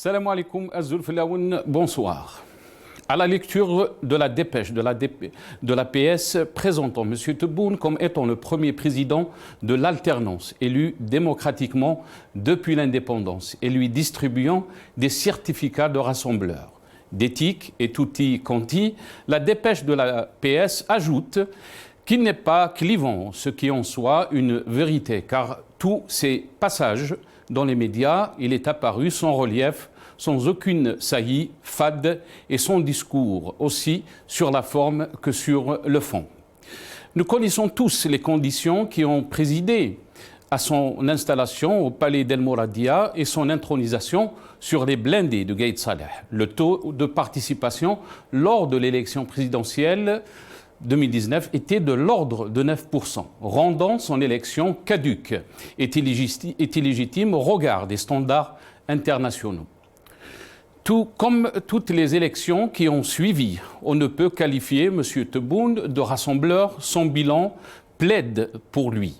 Salam alaikum, Azul Filaoun, bonsoir. À la lecture de la dépêche de la PS présentant M. Tebboune comme étant le premier président de l'alternance élu démocratiquement depuis l'indépendance et lui distribuant des certificats de rassembleur, d'éthique et tutti quanti, la dépêche de la PS ajoute qu'il n'est pas clivant, ce qui en soit une vérité, car tous ces passages dans les médias, il est apparu sans relief, sans aucune saillie, fade, et son discours aussi sur la forme que sur le fond. Nous connaissons tous les conditions qui ont présidé à son installation au palais d'El Mouradia et son intronisation sur les blindés de Gaïd Saleh. Le taux de participation lors de l'élection présidentielle 2019 était de l'ordre de 9%, rendant son élection caduque et illégitime au regard des standards internationaux. Tout comme toutes les élections qui ont suivi, on ne peut qualifier M. Tebboune de rassembleur. Son bilan plaide pour lui.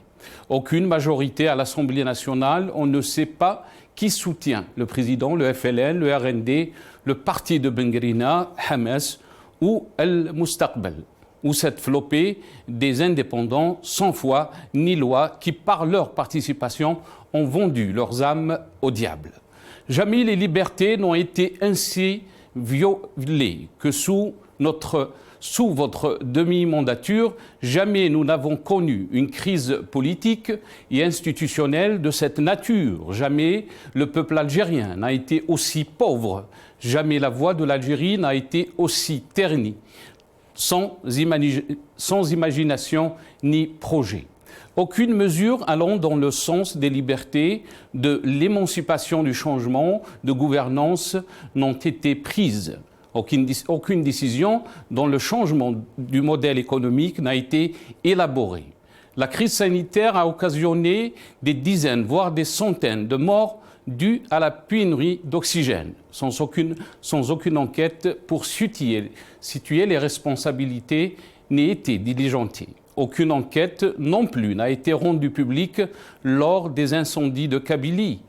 Aucune majorité à l'Assemblée nationale, on ne sait pas qui soutient le président, le FLN, le RND, le parti de Bengrina, Hamas ou El Mustaqbal, ou cette flopée des indépendants sans foi ni loi qui, par leur participation, ont vendu leurs âmes au diable. Jamais les libertés n'ont été ainsi violées que sous votre demi-mandature. Jamais nous n'avons connu une crise politique et institutionnelle de cette nature. Jamais le peuple algérien n'a été aussi pauvre. Jamais la voix de l'Algérie n'a été aussi ternie, sans imagination ni projet. Aucune mesure allant dans le sens des libertés, de l'émancipation du changement de gouvernance n'ont été prises. Aucune décision dans le changement du modèle économique n'a été élaborée. La crise sanitaire a occasionné des dizaines, voire des centaines de morts dues à la pénurie d'oxygène, sans aucune enquête pour situer les responsabilités n'ait été diligentée. Aucune enquête non plus n'a été rendue publique lors des incendies de Kabylie,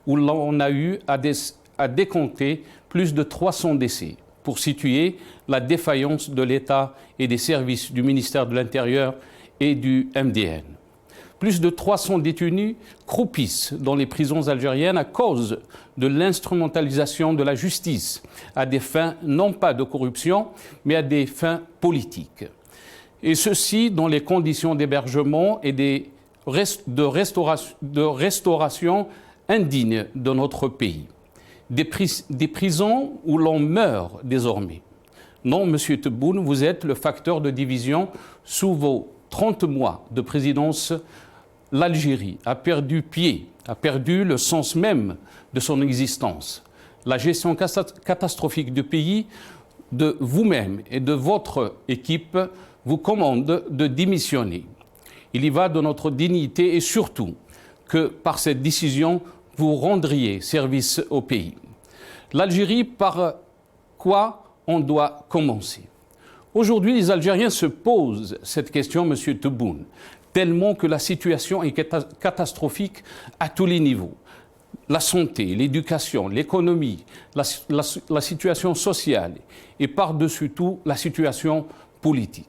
où l'on a eu à décompter plus de 300 décès, pour situer la défaillance de l'État et des services du ministère de l'Intérieur et du MDN. Plus de 300 détenus croupissent dans les prisons algériennes à cause de l'instrumentalisation de la justice à des fins non pas de corruption, mais à des fins politiques. Et ceci dans les conditions d'hébergement et de restauration indignes de notre pays. Des prisons où l'on meurt désormais. Non, M. Tebboune, vous êtes le facteur de division. Sous vos 30 mois de présidence, l'Algérie a perdu pied, a perdu le sens même de son existence. La gestion catastrophique du pays, de vous-même et de votre équipe, vous commande de démissionner. Il y va de notre dignité et surtout que par cette décision, vous rendriez service au pays. L'Algérie, par quoi on doit commencer? Aujourd'hui, les Algériens se posent cette question, M. Tebboune, tellement que la situation est catastrophique à tous les niveaux. La santé, l'éducation, l'économie, la situation sociale et par-dessus tout la situation politique.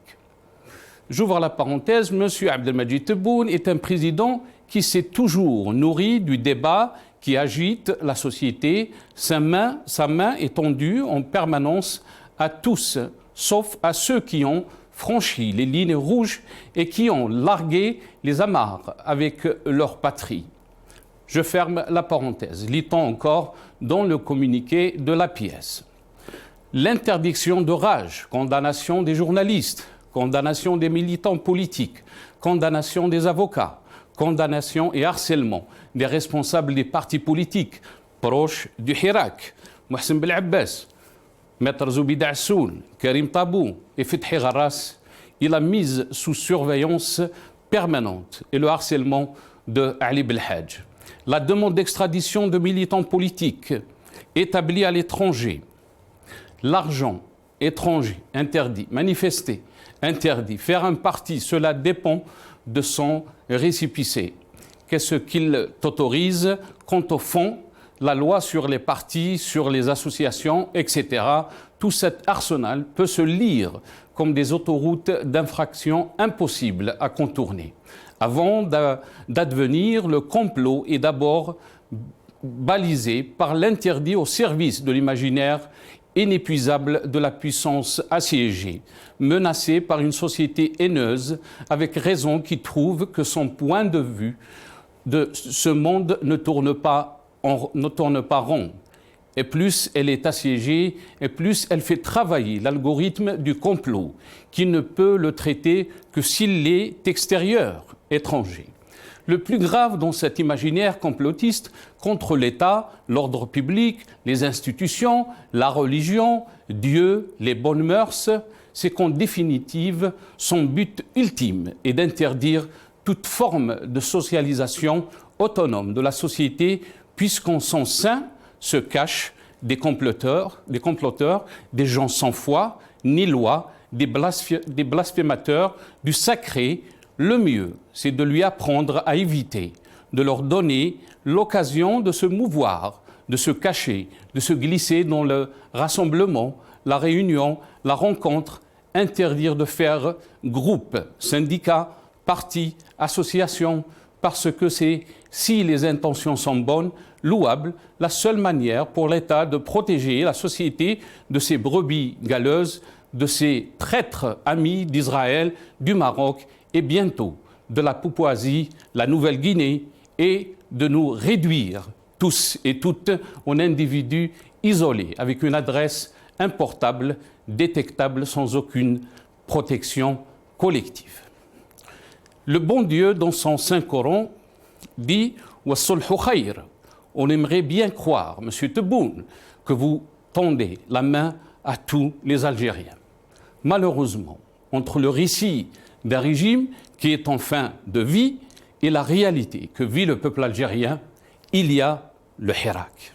J'ouvre la parenthèse, M. Abdelmadjid Tebboune est un président qui s'est toujours nourri du débat qui agite la société. Sa main est tendue en permanence à tous, sauf à ceux qui ont franchi les lignes rouges et qui ont largué les amarres avec leur patrie. Je ferme la parenthèse. Lit-on encore dans le communiqué de la pièce. L'interdiction de rage, condamnation des journalistes, condamnation des militants politiques, condamnation des avocats, condamnation et harcèlement des responsables des partis politiques proches du Hirak, Mohsen Belabbas, Maître Zoubida Assoun, Karim Tabou et Fethi Gharras, et la mise sous surveillance permanente et le harcèlement de Ali Belhadj. La demande d'extradition de militants politiques établis à l'étranger, l'argent étranger interdit, manifester interdit, faire un parti, cela dépend de son récépissé. Qu'est-ce qu'il t'autorise? Quant au fond, la loi sur les partis, sur les associations, etc. Tout cet arsenal peut se lire comme des autoroutes d'infraction impossibles à contourner. Avant d'advenir, le complot est d'abord balisé par l'interdit au service de l'imaginaire inépuisable de la puissance assiégée, menacée par une société haineuse, avec raison qui trouve que son point de vue de ce monde ne tourne pas rond. Et plus elle est assiégée, et plus elle fait travailler l'algorithme du complot, qui ne peut le traiter que s'il est extérieur, étranger. Le plus grave dans cet imaginaire complotiste contre l'État, l'ordre public, les institutions, la religion, Dieu, les bonnes mœurs, c'est qu'en définitive, son but ultime est d'interdire toute forme de socialisation autonome de la société, puisqu'en son sein se cachent des comploteurs, des gens sans foi ni loi, des blasphémateurs du sacré. Le mieux, c'est de lui apprendre à éviter, de leur donner l'occasion de se mouvoir, de se cacher, de se glisser dans le rassemblement, la réunion, la rencontre, interdire de faire groupe, syndicat, parti, association, parce que c'est, si les intentions sont bonnes, louables, la seule manière pour l'État de protéger la société de ces brebis galeuses, de ces traîtres amis d'Israël, du Maroc et bientôt de la Papouasie, la Nouvelle-Guinée, et de nous réduire tous et toutes en individus isolés, avec une adresse importable, détectable sans aucune protection collective. Le bon Dieu, dans son Saint-Coran, dit « Wa sulhu khayr ». On aimerait bien croire, M. Tebboune, que vous tendez la main à tous les Algériens. Malheureusement, entre le récit d'un régime qui est en fin de vie et la réalité que vit le peuple algérien, il y a le Hirak.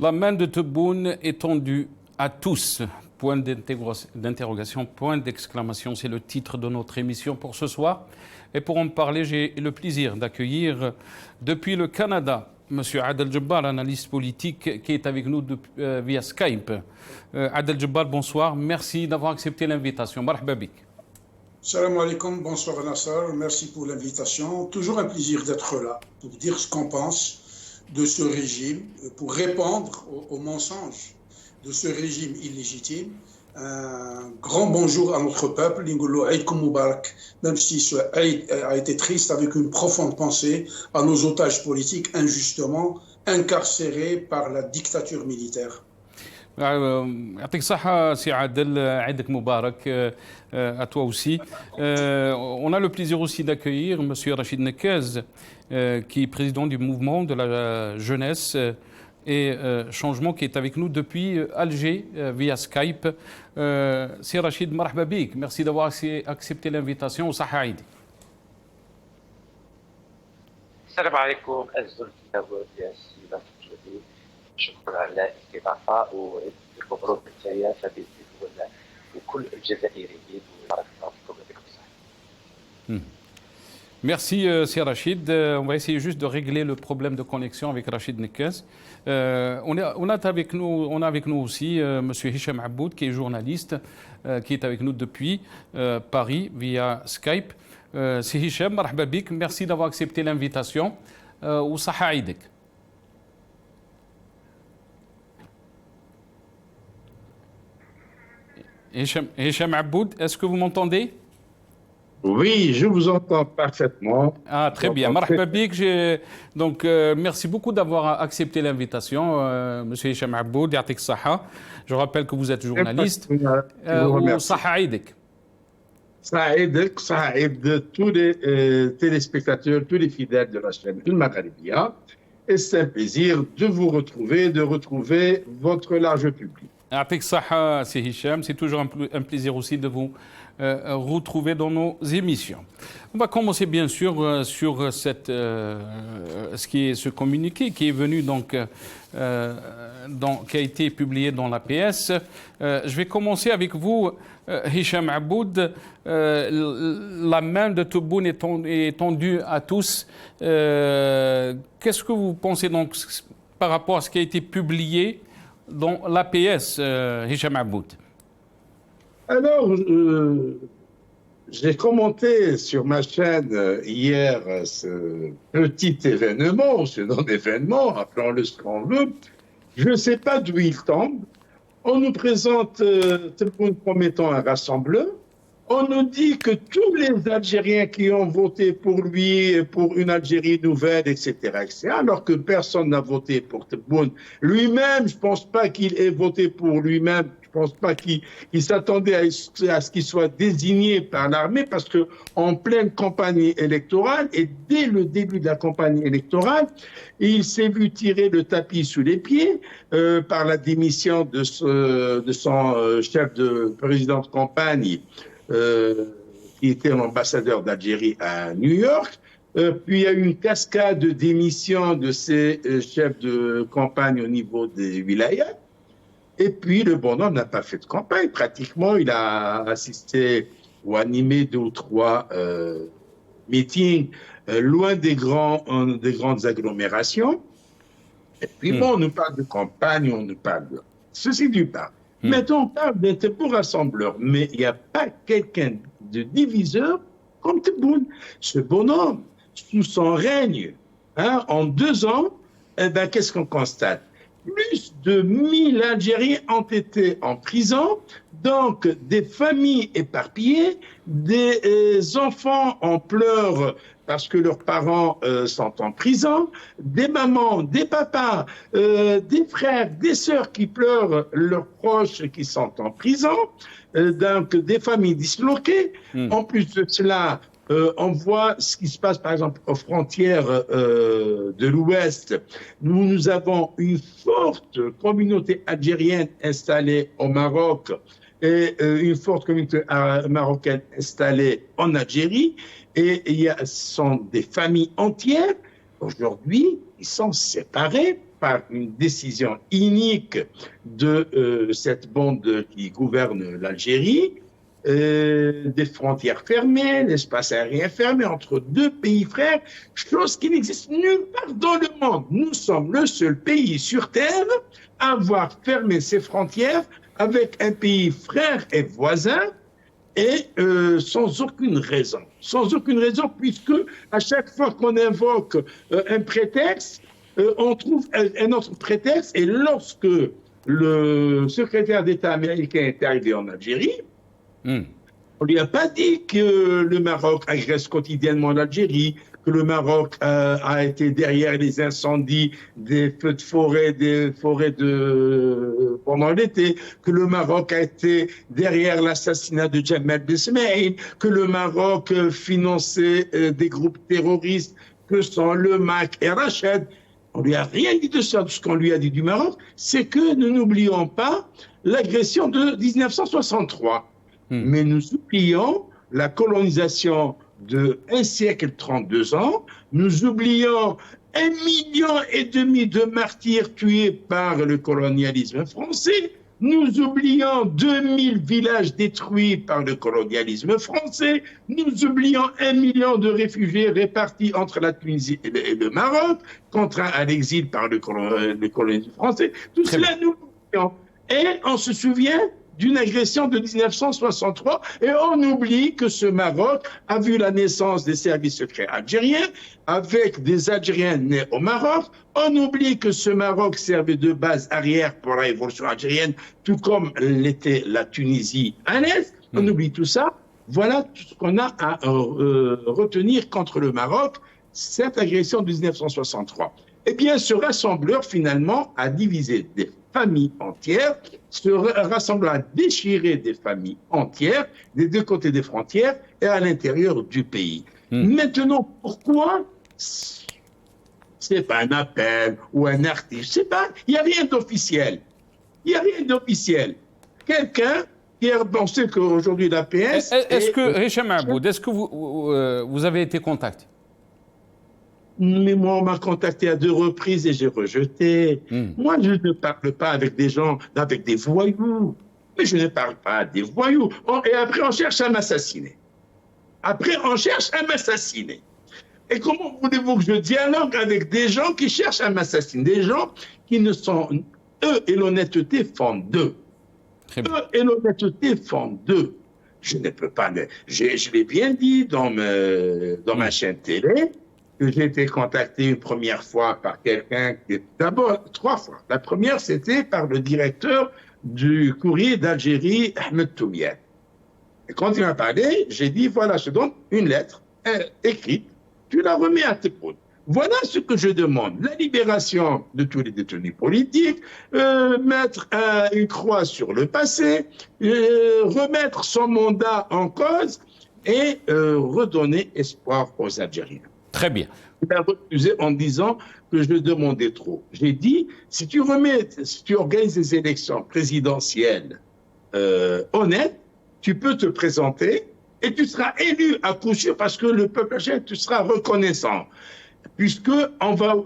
La main de Tebboune est tendue à tous. Point d'interrogation, point d'exclamation, c'est le titre de notre émission pour ce soir. Et pour en parler, j'ai le plaisir d'accueillir depuis le Canada M. Adel Jebbar, analyste politique, qui est avec nous via Skype. Adel Jebbar, bonsoir. Merci d'avoir accepté l'invitation. Marhaba bik. Salam alaikum, bonsoir Nassar. Merci pour l'invitation. Toujours un plaisir d'être là pour dire ce qu'on pense de ce régime, pour répondre aux mensonges de ce régime illégitime. Un grand bonjour à notre peuple, Lingolo Aïd Moubarak, même si ce Aïd a été triste, avec une profonde pensée à nos otages politiques injustement incarcérés par la dictature militaire. يعطيك الصحة سي عادل, عيدك مبارك à toi aussi. On a le plaisir aussi d'accueillir Monsieur Rachid Nekez, qui est président du mouvement de la jeunesse et changement, qui est avec nous depuis Alger via Skype. C'est Rachid, marhaba bik. Merci d'avoir accepté l'invitation. Saha عيدك. السلام عليكم أعزائي المتابعين يا سيدي الجديد. شكرا على الاستضافة ومبروك التحية وكل الجزائريين وبارك الله فيكم يعطيكم الصحة. Merci, c'est Rachid. On va essayer juste de régler le problème de connexion avec Rachid Nekez. On a avec nous aussi Monsieur Hicham Aboud, qui est journaliste, qui est avec nous depuis Paris via Skype. C'est Hicham, marhaba bik. Merci d'avoir accepté l'invitation. Ou saha aïdik. Hicham Aboud, est-ce que vous m'entendez? Oui, je vous entends parfaitement. Ah, très bien. Marhaba bik. Donc, merci beaucoup d'avoir accepté l'invitation, Monsieur Hicham Aboud. Yatik Saha. Je rappelle que vous êtes journaliste. Saha aïdik. Saïd, tous les téléspectateurs, tous les fidèles de la chaîne El Magharibia. Et c'est un plaisir de vous retrouver, de retrouver votre large public. Yatik Saha, c'est Hicham. C'est toujours un plaisir aussi de vous retrouver dans nos émissions. On va commencer bien sûr sur ce communiqué qui est venu donc qui a été publié dans l'APS. Je vais commencer avec vous, Hicham Aboud. La main de Tebboune est tendue à tous. Qu'est-ce que vous pensez donc par rapport à ce qui a été publié dans l'APS, Hicham Aboud? Alors, j'ai commenté sur ma chaîne hier ce petit événement, ce non-événement, appelons-le ce qu'on veut. Je ne sais pas d'où il tombe. On nous présente Tebboune comme étant un rassembleur. On nous dit que tous les Algériens qui ont voté pour lui, pour une Algérie nouvelle, etc., alors que personne n'a voté pour Tebboune. Lui-même, je ne pense pas qu'il ait voté pour lui-même. Je ne pense pas qu'il s'attendait à ce qu'il soit désigné par l'armée, parce qu'en pleine campagne électorale, et dès le début de la campagne électorale, il s'est vu tirer le tapis sous les pieds par la démission de son chef de président de campagne, qui était l'ambassadeur d'Algérie à New York. Puis il y a eu une cascade de démissions de ses chefs de campagne au niveau des wilayas. Et puis le bonhomme n'a pas fait de campagne. Pratiquement, il a assisté ou animé 2 ou 3 meetings loin des grandes agglomérations. Et puis bon, on nous parle de campagne, on nous parle de ceci d'une part. Maintenant, on parle d'un Tebboune rassembleur, mais il n'y a pas quelqu'un de diviseur comme Tebboune. Ce bonhomme, sous son règne, en 2 ans, qu'est-ce qu'on constate? Plus de 1000 Algériens ont été en prison, donc des familles éparpillées, des enfants en pleurs parce que leurs parents sont en prison, des mamans, des papas, des frères, des sœurs qui pleurent leurs proches qui sont en prison, donc des familles disloquées. En plus de cela, on voit ce qui se passe par exemple aux frontières de l'Ouest. Nous avons une forte communauté algérienne installée au Maroc et une forte communauté marocaine installée en Algérie. Et ce sont des familles entières. Aujourd'hui, ils sont séparés par une décision inique de cette bande qui gouverne l'Algérie. Des frontières fermées, l'espace aérien fermé entre 2 pays frères, chose qui n'existe nulle part dans le monde. Nous sommes le seul pays sur Terre à avoir fermé ses frontières avec un pays frère et voisin, et sans aucune raison. Sans aucune raison, puisque à chaque fois qu'on invoque un prétexte, on trouve un autre prétexte. Et lorsque le secrétaire d'État américain est arrivé en Algérie, on lui a pas dit que le Maroc agresse quotidiennement l'Algérie, que le Maroc a été derrière les incendies des feux de forêt, pendant l'été, que le Maroc a été derrière l'assassinat de Jamal Ben Smaïl, que le Maroc finançait des groupes terroristes que sont le MAC et Rachid. On lui a rien dit de ça. Ce qu'on lui a dit du Maroc, c'est que nous n'oublions pas l'agression de 1963. Mais nous oublions la colonisation de 1 siècle 32 ans. Nous oublions 1,5 million de martyrs tués par le colonialisme français. Nous oublions 2000 villages détruits par le colonialisme français. Nous oublions 1 million de réfugiés répartis entre la Tunisie et le Maroc, contraints à l'exil par le colonialisme français. Tout cela, nous l'oublions. Et on se souvient d'une agression de 1963 et on oublie que ce Maroc a vu la naissance des services secrets algériens avec des Algériens nés au Maroc. On oublie que ce Maroc servait de base arrière pour la révolution algérienne, tout comme l'était la Tunisie à l'Est. On oublie tout ça. Voilà tout ce qu'on a à retenir contre le Maroc, cette agression de 1963. Eh bien, ce rassembleur, finalement, a divisé des familles entières, ce rassemblement a déchiré des familles entières, des deux côtés des frontières et à l'intérieur du pays. Maintenant, pourquoi? C'est pas un appel ou un article, c'est pas, il n'y a rien d'officiel. Il n'y a rien d'officiel. Quelqu'un qui a pensé qu'aujourd'hui la PS... Est-ce que, Hicham Aboud, est-ce que vous avez été contacté? Mais moi, on m'a contacté à 2 reprises et j'ai rejeté. Moi, je ne parle pas avec des gens, avec des voyous. Mais je ne parle pas à des voyous. Et après, on cherche à m'assassiner. Et comment voulez-vous que je dialogue avec des gens qui cherchent à m'assassiner? Des gens qui ne sont... Eux et l'honnêteté font d'eux. Je ne peux pas... Je l'ai bien dit dans ma chaîne télé, que j'ai été contacté une première fois par quelqu'un, d'abord 3 fois. La première, c'était par le directeur du courrier d'Algérie, Ahmed Toumiat. Et quand il m'a parlé, j'ai dit, voilà, je te donne une lettre écrite, tu la remets à tes potes. Voilà ce que je demande. La libération de tous les détenus politiques, mettre une croix sur le passé, remettre son mandat en cause et redonner espoir aux Algériens. Très bien. Il a refusé en disant que je demandais trop. J'ai dit, si tu organises des élections présidentielles honnêtes, tu peux te présenter et tu seras élu à coup sûr parce que le peuple algérien, tu seras reconnaissant. Puisqu'on va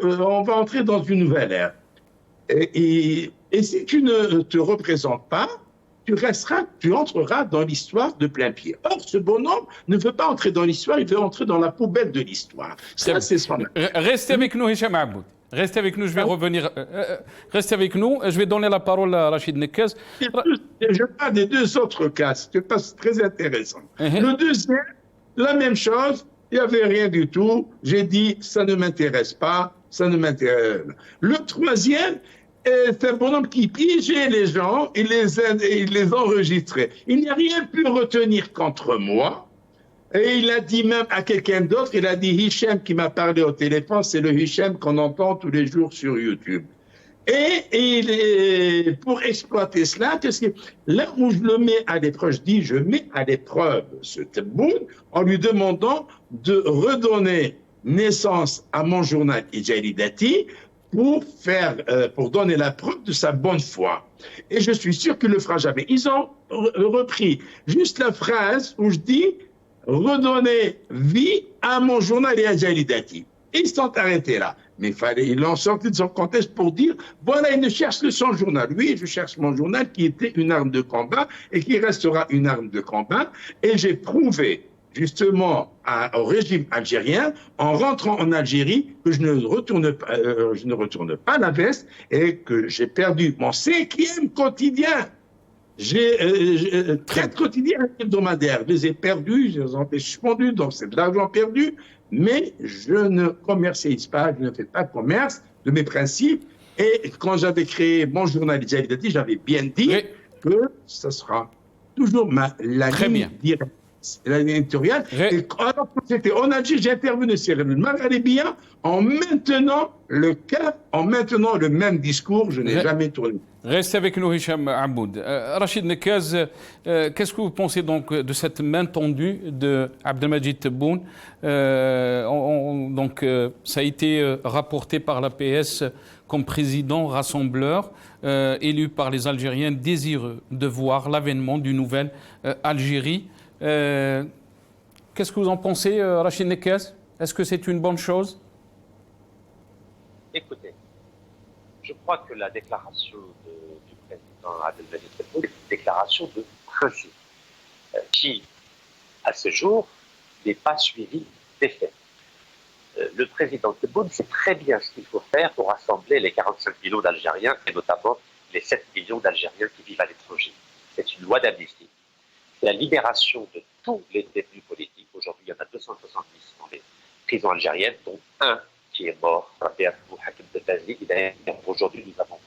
entrer dans une nouvelle ère. Et si tu ne te représentes pas, tu entreras dans l'histoire de plein pied. Or, ce bonhomme ne veut pas entrer dans l'histoire, il veut entrer dans la poubelle de l'histoire. Ça, c'est son... Restez avec nous, Hicham Aboud. Restez avec nous, je vais revenir. Restez avec nous, je vais donner la parole à Rachid Nekez. Je parle des 2 autres cas, c'est très intéressant. Le deuxième, la même chose, il n'y avait rien du tout. J'ai dit, ça ne m'intéresse pas, ça ne m'intéresse pas. Le troisième, c'est un bonhomme qui piégeait les gens, il les enregistrait. Il n'y a rien pu retenir contre moi. Et il a dit même à quelqu'un d'autre, il a dit Hicham qui m'a parlé au téléphone, c'est le Hicham qu'on entend tous les jours sur YouTube. Et pour exploiter cela, là où je le mets à l'épreuve, je mets à l'épreuve ce Tebboune en lui demandant de redonner naissance à mon journal Jalidati pour donner la preuve de sa bonne foi. Et je suis sûr qu'il ne le fera jamais. Ils ont repris juste la phrase où je dis redonner vie à mon journal Jalidati. Ils sont arrêtés là. Mais ils l'ont sorti de son contexte pour dire, voilà, il ne cherche que son journal. Oui, je cherche mon journal qui était une arme de combat et qui restera une arme de combat. Et j'ai prouvé justement au régime algérien, en rentrant en Algérie, que je ne retourne pas la veste et que j'ai perdu mon 5e quotidien. J'ai 4 quotidiens hebdomadaires. Je les ai perdus, je les ai suspendus, donc c'est de l'argent perdu. Mais je ne commercialise pas, je ne fais pas de commerce de mes principes. Et quand j'avais créé mon journal Jalidati, j'avais bien dit que ce sera toujours la ligne directrice. la ligne éditoriale. Et alors que c'était en Algérie, j'ai intervenu sur le Maghrébien en maintenant le cap, en maintenant le même discours. Je n'ai jamais tourné. Restez avec nous, Hicham Aboud. Rachid Nekaz, qu'est-ce que vous pensez donc de cette main tendue de Abdelmajid Tebboune? Ça a été rapporté par l'APS comme président rassembleur, élu par les Algériens désireux de voir l'avènement d'une nouvelle Algérie. Qu'est-ce que vous en pensez, Rachid Nekaz? Est-ce que c'est une bonne chose? Écoutez, je crois que la déclaration du président Abdelmajid Tebboune est une déclaration de principe qui, à ce jour, n'est pas suivie des faits. Le président Tebboune sait très bien ce qu'il faut faire pour rassembler les 45 millions d'Algériens et notamment les 7 millions d'Algériens qui vivent à l'étranger. C'est une loi d'amnistie. C'est la libération de tous les détenus politiques. Aujourd'hui, il y en a 270 dans les prisons algériennes, dont un qui est mort, Hakim Bouhakem. Aujourd'hui, nous avons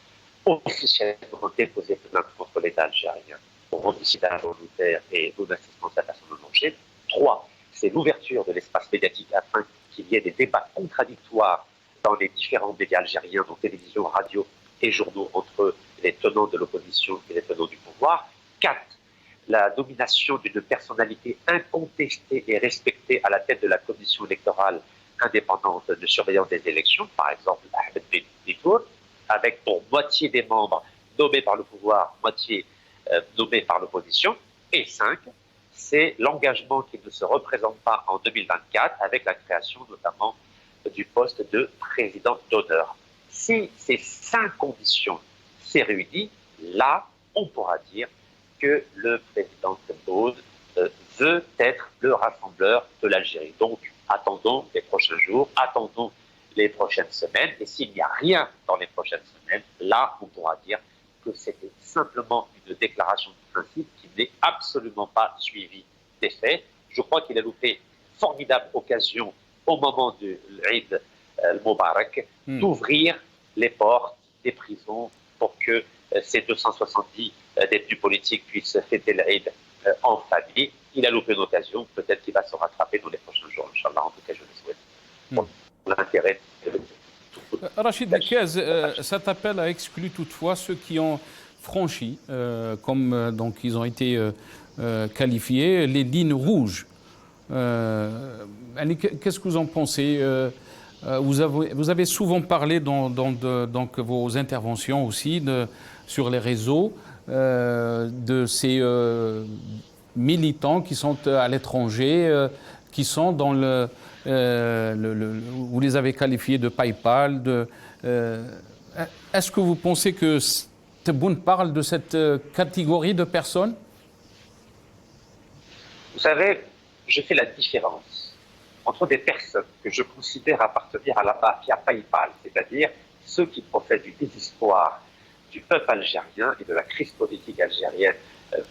officiellement déposé plainte contre l'État algérien pour homicide involontaire et non-assistance à personne en danger. 3. C'est l'ouverture de l'espace médiatique afin qu'il y ait des débats contradictoires dans les différents médias algériens, donc télévision, radio et journaux, entre les tenants de l'opposition et les tenants du pouvoir. 4. La nomination d'une personnalité incontestée et respectée à la tête de la commission électorale indépendante de surveillance des élections, par exemple Ahmed Benitour, avec pour moitié des membres nommés par le pouvoir, moitié nommés par l'opposition. Et 5, c'est l'engagement qu'il ne se représente pas en 2024 avec la création notamment du poste de président d'honneur. Si ces 5 conditions s'est réunies, là, on pourra dire que le président Tebboune veut être le rassembleur de l'Algérie. Donc, attendons les prochains jours, attendons les prochaines semaines, et s'il n'y a rien dans les prochaines semaines, là, on pourra dire que c'était simplement une déclaration de principe qui n'est absolument pas suivie des faits. Je crois qu'il a loupé formidable occasion au moment de l'Eid al-Mubarak d'ouvrir les portes des prisons pour que ces 270 détenus politiques puissent fêter l'Eid en famille. Il a loupé une occasion, peut-être qu'il va se rattraper dans les prochains jours, Inch'Allah, en tout cas je le souhaite. Pour l'intérêt de Rachid Nekaz, cet appel a exclu toutefois ceux qui ont franchi, comme donc ils ont été qualifiés, les lignes rouges. Qu'est-ce que vous en pensez? Vous avez souvent parlé dans vos interventions aussi sur les réseaux de ces militants qui sont à l'étranger, qui sont dans vous les avez qualifiés de PayPal. Est-ce que vous pensez que Tebboune parle de cette catégorie de personnes? Vous savez, je fais la différence entre des personnes que je considère appartenir à la mafia PayPal, c'est-à-dire ceux qui profitent du désespoir du peuple algérien et de la crise politique algérienne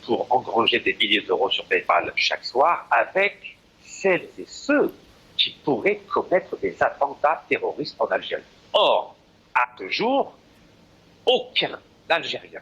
pour engranger des milliers d'euros sur PayPal chaque soir, avec celles et ceux qui pourraient commettre des attentats terroristes en Algérie. Or, à ce jour, aucun Algérien,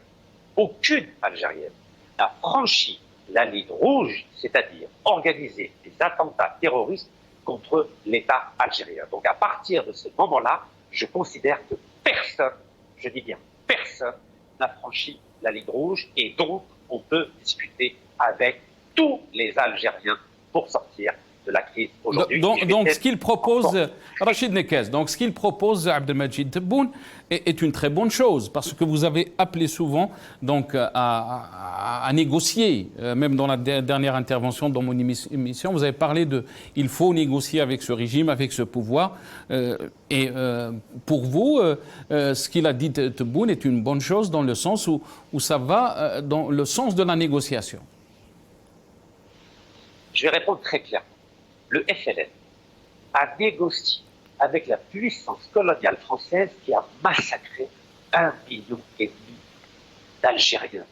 aucune Algérienne n'a franchi la ligne rouge, c'est-à-dire organiser des attentats terroristes contre l'État algérien. Donc à partir de ce moment-là, je considère que personne, je dis bien personne, n'a franchi la ligne rouge et donc on peut discuter avec tous les Algériens pour sortir de la crise aujourd'hui. Donc ce qu'il propose, Rachid Nekaz, donc ce qu'il propose Abdelmajid Tebboune est une très bonne chose, parce que vous avez appelé souvent donc à négocier, même dans la dernière intervention dans mon émission, vous avez parlé il faut négocier avec ce régime, avec ce pouvoir, et pour vous, ce qu'il a dit Tebboune est une bonne chose dans le sens où ça va dans le sens de la négociation. Je vais répondre très clairement. Le FLN a négocié avec la puissance coloniale française qui a massacré 1,5 million d'Algériens,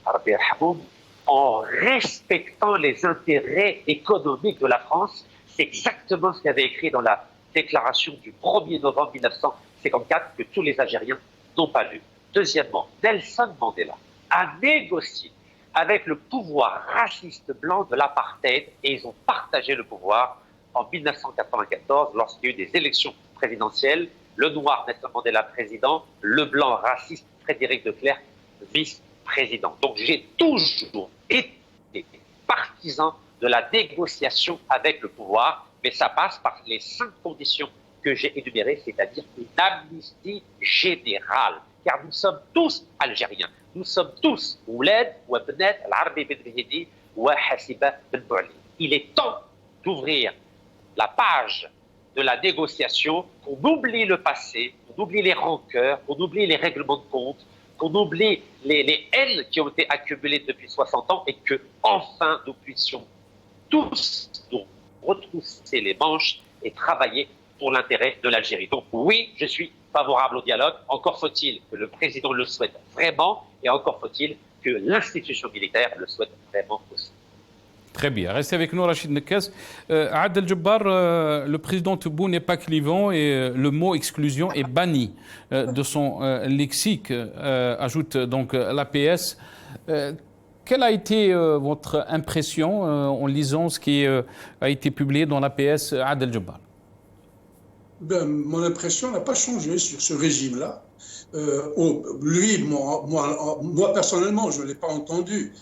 en respectant les intérêts économiques de la France. C'est exactement ce qu'il avait écrit dans la déclaration du 1er novembre 1954 que tous les Algériens n'ont pas lu. Deuxièmement, Nelson Mandela a négocié avec le pouvoir raciste blanc de l'apartheid, et ils ont partagé le pouvoir en 1994 lorsqu'il y a eu des élections présidentielles. Le noir Nelson Mandela président, le blanc raciste Frédéric de Klerk vice-président. Donc j'ai toujours été partisan de la négociation avec le pouvoir, mais ça passe par les 5 conditions que j'ai énumérées, c'est-à-dire une amnistie générale, car nous sommes tous algériens. Nous sommes tous Ouled, Ouabnet, Al-Arabi Ben Vihidi, Ouahasiba Ben Bouali. Il est temps d'ouvrir la page de la négociation, qu'on oublie le passé, qu'on oublie les rancœurs, qu'on oublie les règlements de compte, qu'on oublie les haines qui ont été accumulées depuis 60 ans et que enfin nous puissions tous nous retrousser les manches et travailler pour l'intérêt de l'Algérie. Donc oui, je suis favorable au dialogue. Encore faut-il que le président le souhaite vraiment et encore faut-il que l'institution militaire le souhaite vraiment aussi. Très bien. Restez avec nous, Rachid Nekaz. Adel Jabbar, le président Tebboune n'est pas clivant et le mot exclusion est banni de son lexique, ajoute donc l'APS. Quelle a été votre impression en lisant ce qui a été publié dans l'APS, Adel Jabbar? Mon impression n'a pas changé sur ce régime-là. Moi, personnellement, je ne l'ai pas entendu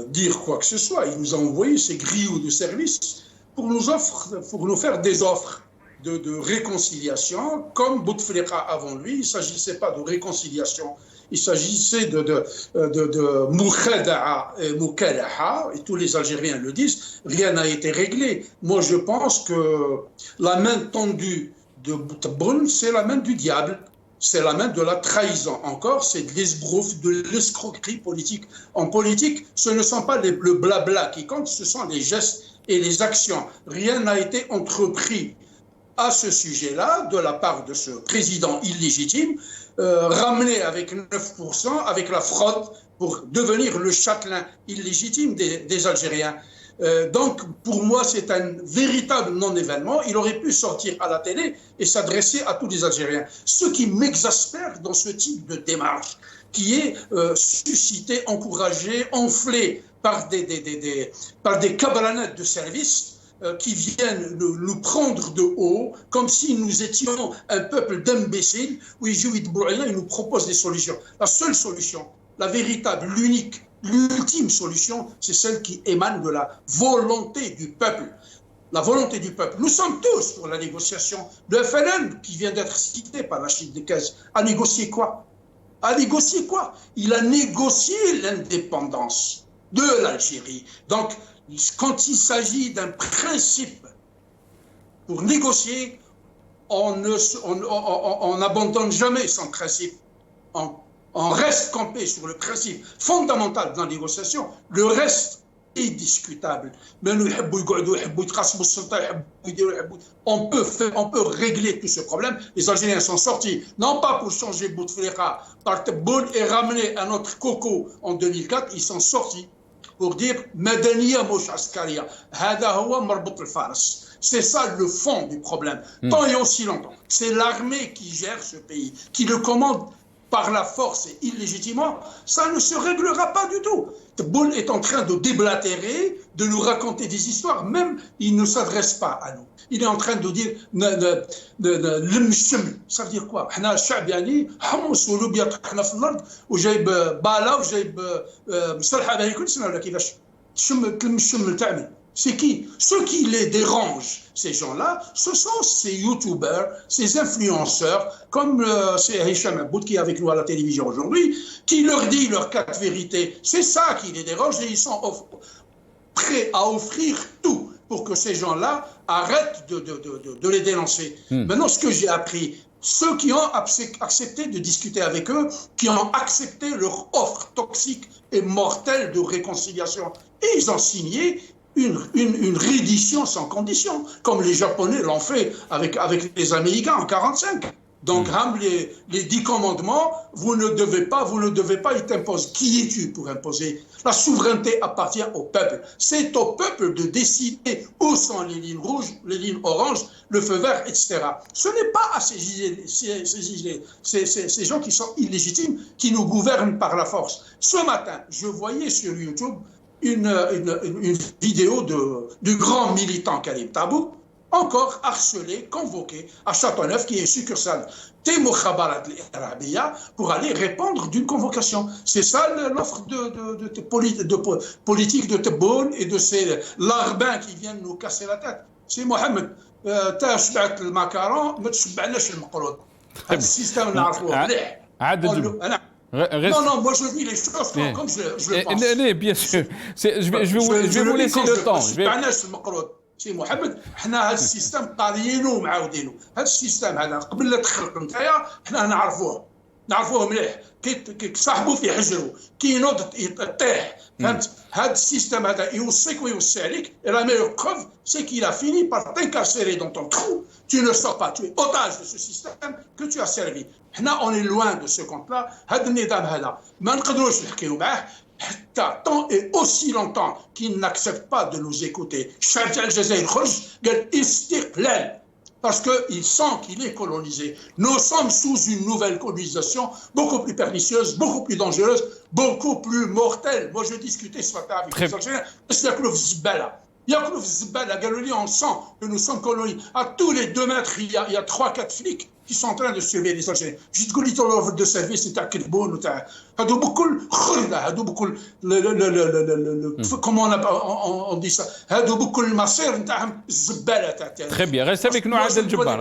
dire quoi que ce soit. Il nous a envoyé ses griots de service pour nous faire des offres de réconciliation, comme Bouteflika avant lui. Il ne s'agissait pas de réconciliation, il s'agissait de Moukhada'a et Moukalaha, et tous les Algériens le disent, rien n'a été réglé. Moi, je pense que la main tendue de Tebboune, c'est la main du diable. C'est la main de la trahison. Encore, c'est de l'esbrouf, de l'escroquerie politique. En politique, ce ne sont pas le blabla qui compte, ce sont les gestes et les actions. Rien n'a été entrepris à ce sujet-là de la part de ce président illégitime, ramené avec 9%, avec la fraude, pour devenir le châtelain illégitime des Algériens. Donc, pour moi, c'est un véritable non-événement. Il aurait pu sortir à la télé et s'adresser à tous les Algériens. Ce qui m'exaspère dans ce type de démarche, qui est suscité, encouragé, enflé par des cabranettes de service qui viennent nous prendre de haut, comme si nous étions un peuple d'imbéciles, où ils nous proposent des solutions. La seule solution, la véritable, l'unique, l'ultime solution, c'est celle qui émane de la volonté du peuple. La volonté du peuple. Nous sommes tous pour la négociation. Le FLN, qui vient d'être cité par Rachid Nekaz, a négocié quoi? A négocié quoi? Il a négocié l'indépendance de l'Algérie. Donc, quand il s'agit d'un principe, pour négocier, on n'abandonne jamais son principe. On reste campé sur le principe fondamental de la négociation. Le reste est discutable. Mais on peut régler tout ce problème. Les Algériens sont sortis, non pas pour changer Bouteflika par Tebboune et ramener un autre coco en 2004, ils sont sortis pour dire Madaniya mouch askaria. Hada huwa marbout al-faras. C'est ça le fond du problème. Tant et aussi longtemps. C'est l'armée qui gère ce pays, qui le commande par la force et illégitimement, ça ne se réglera pas du tout. Tebboune est en train de déblatérer, de nous raconter des histoires, même il ne s'adresse pas à nous. Il est en train de dire ça veut dire quoi? C'est qui? Ceux qui les dérangent, ces gens-là, ce sont ces youtubeurs, ces influenceurs, comme c'est Hicham Aboud qui est avec nous à la télévision aujourd'hui, qui leur dit leurs 4 vérités. C'est ça qui les dérange et ils sont prêts à offrir tout pour que ces gens-là arrêtent de les dénoncer. Maintenant, ce que j'ai appris, ceux qui ont accepté de discuter avec eux, qui ont accepté leur offre toxique et mortelle de réconciliation, et ils ont signé une reddition sans condition, comme les Japonais l'ont fait avec les Américains en 1945. Donc, les 10 commandements, vous ne devez pas y imposer. Qui es-tu pour imposer? La souveraineté appartient au peuple. C'est au peuple de décider où sont les lignes rouges, les lignes oranges, le feu vert, etc. Ce n'est pas à ces gens qui sont illégitimes qui nous gouvernent par la force. Ce matin, je voyais sur YouTube une vidéo du grand militant Karim Tabou, encore harcelé, convoqué à Châteauneuf, qui est succursale Temo Khabarat al-Arabiya, pour aller répondre d'une convocation. C'est ça l'offre de politique de Tebboune et de ces larbins qui viennent nous casser la tête. C'est Mohamed, t'as شبعت المكرون ما تشبعناش المقروض. هذا السيستم نعرفوه مليح. Non, moi je dis les choses comme je le pense. Non, bien sûr. Je vais vous laisser le temps. سي محمد حنا هذا السيستم قاريينو ومعاودينو. هذا السيستم هذا قبل لا تخرق نتايا حنا نعرفوه مليح. كي صاحبو في حجرو كي ينوض يطيح. فهمت؟ هذا السيستم هذا يوصيك ويوصي عليك. Et la meilleure preuve, c'est qu'il a fini par t'incarcérer dans ton trou. Tu ne sors pas, tu es otage de ce système que tu as servi. حنا on est loin de ce compte-là. هذا النظام هذا ما نقدروش نحكيو معاه. Tant et aussi longtemps qu'il n'accepte pas de nous écouter. Parce qu'il sent qu'il est colonisé. Nous sommes sous une nouvelle colonisation beaucoup plus pernicieuse, beaucoup plus dangereuse, beaucoup plus mortelle. Moi, je discutais ce matin avec les Algériens. On sent que nous sommes colonisés. À tous les 2 mètres, il y a 3-4 flics qui sont en train de surveiller les Algériens. Je te dis l'offre de service, c'est à Kelboun, هادو بكل خردة، هادو بكل comment on dit ça، هادو بكل المصير نتاعهم الزبالة تاع. Très bien, reste avec nous Adel Djebbar.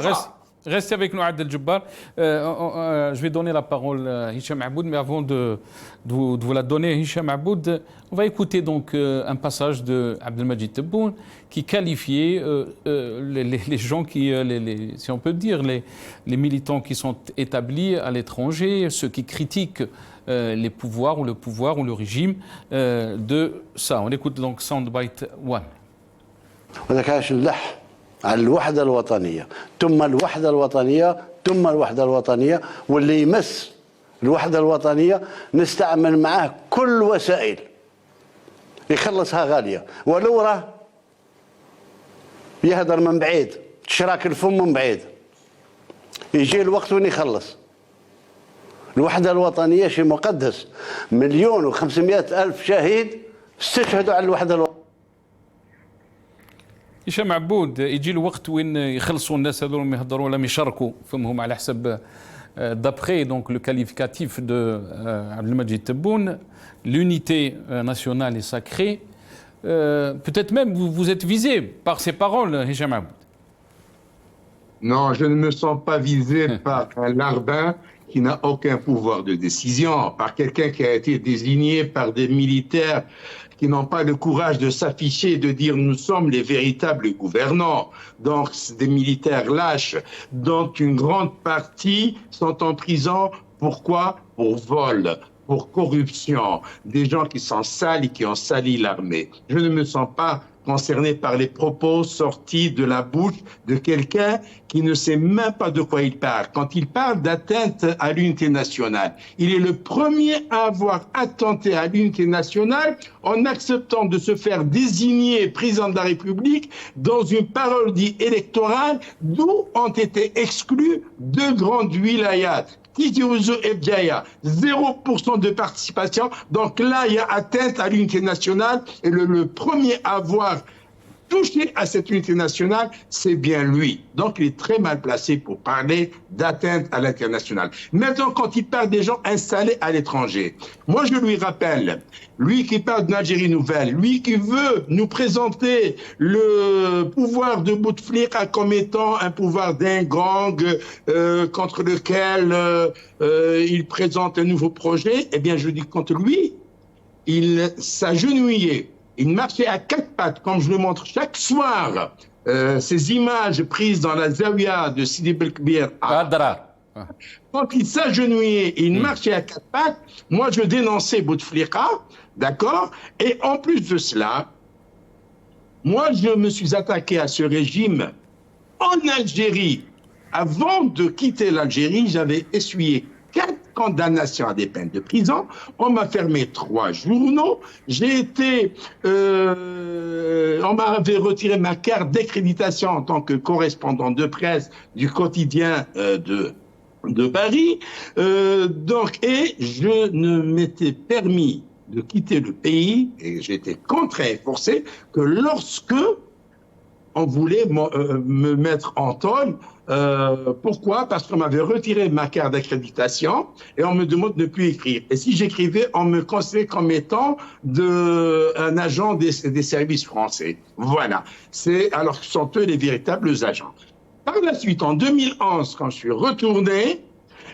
Restez avec nous Adel Djebbar. Je vais donner la parole à Hicham Aboud, mais avant de vous la donner, Hicham Aboud, on va écouter donc un passage de Abdelmajid Tebboune qui qualifiait les gens qui, si on peut dire, les militants qui sont établis à l'étranger, ceux qui critiquent les pouvoirs ou le régime de ça. On écoute donc Soundbite 1. على الوحدة الوطنية ثم الوحدة الوطنية ثم الوحدة الوطنية، واللي يمس الوحدة الوطنية نستعمل معاه كل وسائل يخلصها غالية، ولو راه يهدر من بعيد تشراك الفم من بعيد يجي الوقت وين يخلص. الوحدة الوطنية شيء مقدس، 1,500,000 شهيد استشهدوا على الوحدة الوطنية. هشام عبود، يجي الوقت وين يخلصوا الناس هذول ما يهضروا ولا يشاركوا فهمهم على حسب d'après donc le qualificatif de Abdelmajid Tebboune, l'unité nationale est sacrée. Peut-être même vous êtes visé par ces paroles, Hicham Aboud. Non, je ne me sens pas visé par un larbin qui n'a aucun pouvoir de décision, par quelqu'un qui a été désigné par des militaires qui n'ont pas le courage de s'afficher et de dire nous sommes les véritables gouvernants. Donc, des militaires lâches, dont une grande partie sont en prison. Pourquoi? Pour vol, pour corruption. Des gens qui sont sales et qui ont sali l'armée. Je ne me sens pas concerné par les propos sortis de la bouche de quelqu'un qui ne sait même pas de quoi il parle. Quand il parle d'atteinte à l'unité nationale, il est le premier à avoir attenté à l'unité nationale en acceptant de se faire désigner président de la République dans une parodie électorale d'où ont été exclus 2 grandes wilayats. Tizi Ouzou et Bdiaya, 0% de participation. Donc là, il y a atteinte à l'unité nationale. Et le premier à avoir touché à cette unité nationale, c'est bien lui. Donc il est très mal placé pour parler d'atteinte à l'international. Maintenant, quand il parle des gens installés à l'étranger, moi je lui rappelle, lui qui parle d'une Algérie nouvelle, lui qui veut nous présenter le pouvoir de Bouteflika comme étant un pouvoir d'un gang contre lequel il présente un nouveau projet, eh bien je dis contre lui, il s'agenouillait. Il marchait à 4 pattes, comme je le montre chaque soir. Ces images prises dans la Zawiya de Sidi Belkbir. Quand il s'agenouillait, il marchait à 4 pattes. Moi, je dénonçais Bouteflika, d'accord? Et en plus de cela, moi, je me suis attaqué à ce régime en Algérie, avant de quitter l'Algérie, j'avais essuyé 4 condamnations à des peines de prison. On m'a fermé 3 journaux. On m'avait retiré ma carte d'accréditation en tant que correspondant de presse du quotidien de Paris. Et je ne m'étais permis de quitter le pays, et j'étais contraint et forcé, que lorsque on voulait me mettre en tôle. Pourquoi? Parce qu'on m'avait retiré ma carte d'accréditation et on me demande de ne plus écrire. Et si j'écrivais, on me considérait comme étant un agent des services français. Voilà. Alors que ce sont eux les véritables agents. Par la suite, en 2011, quand je suis retourné,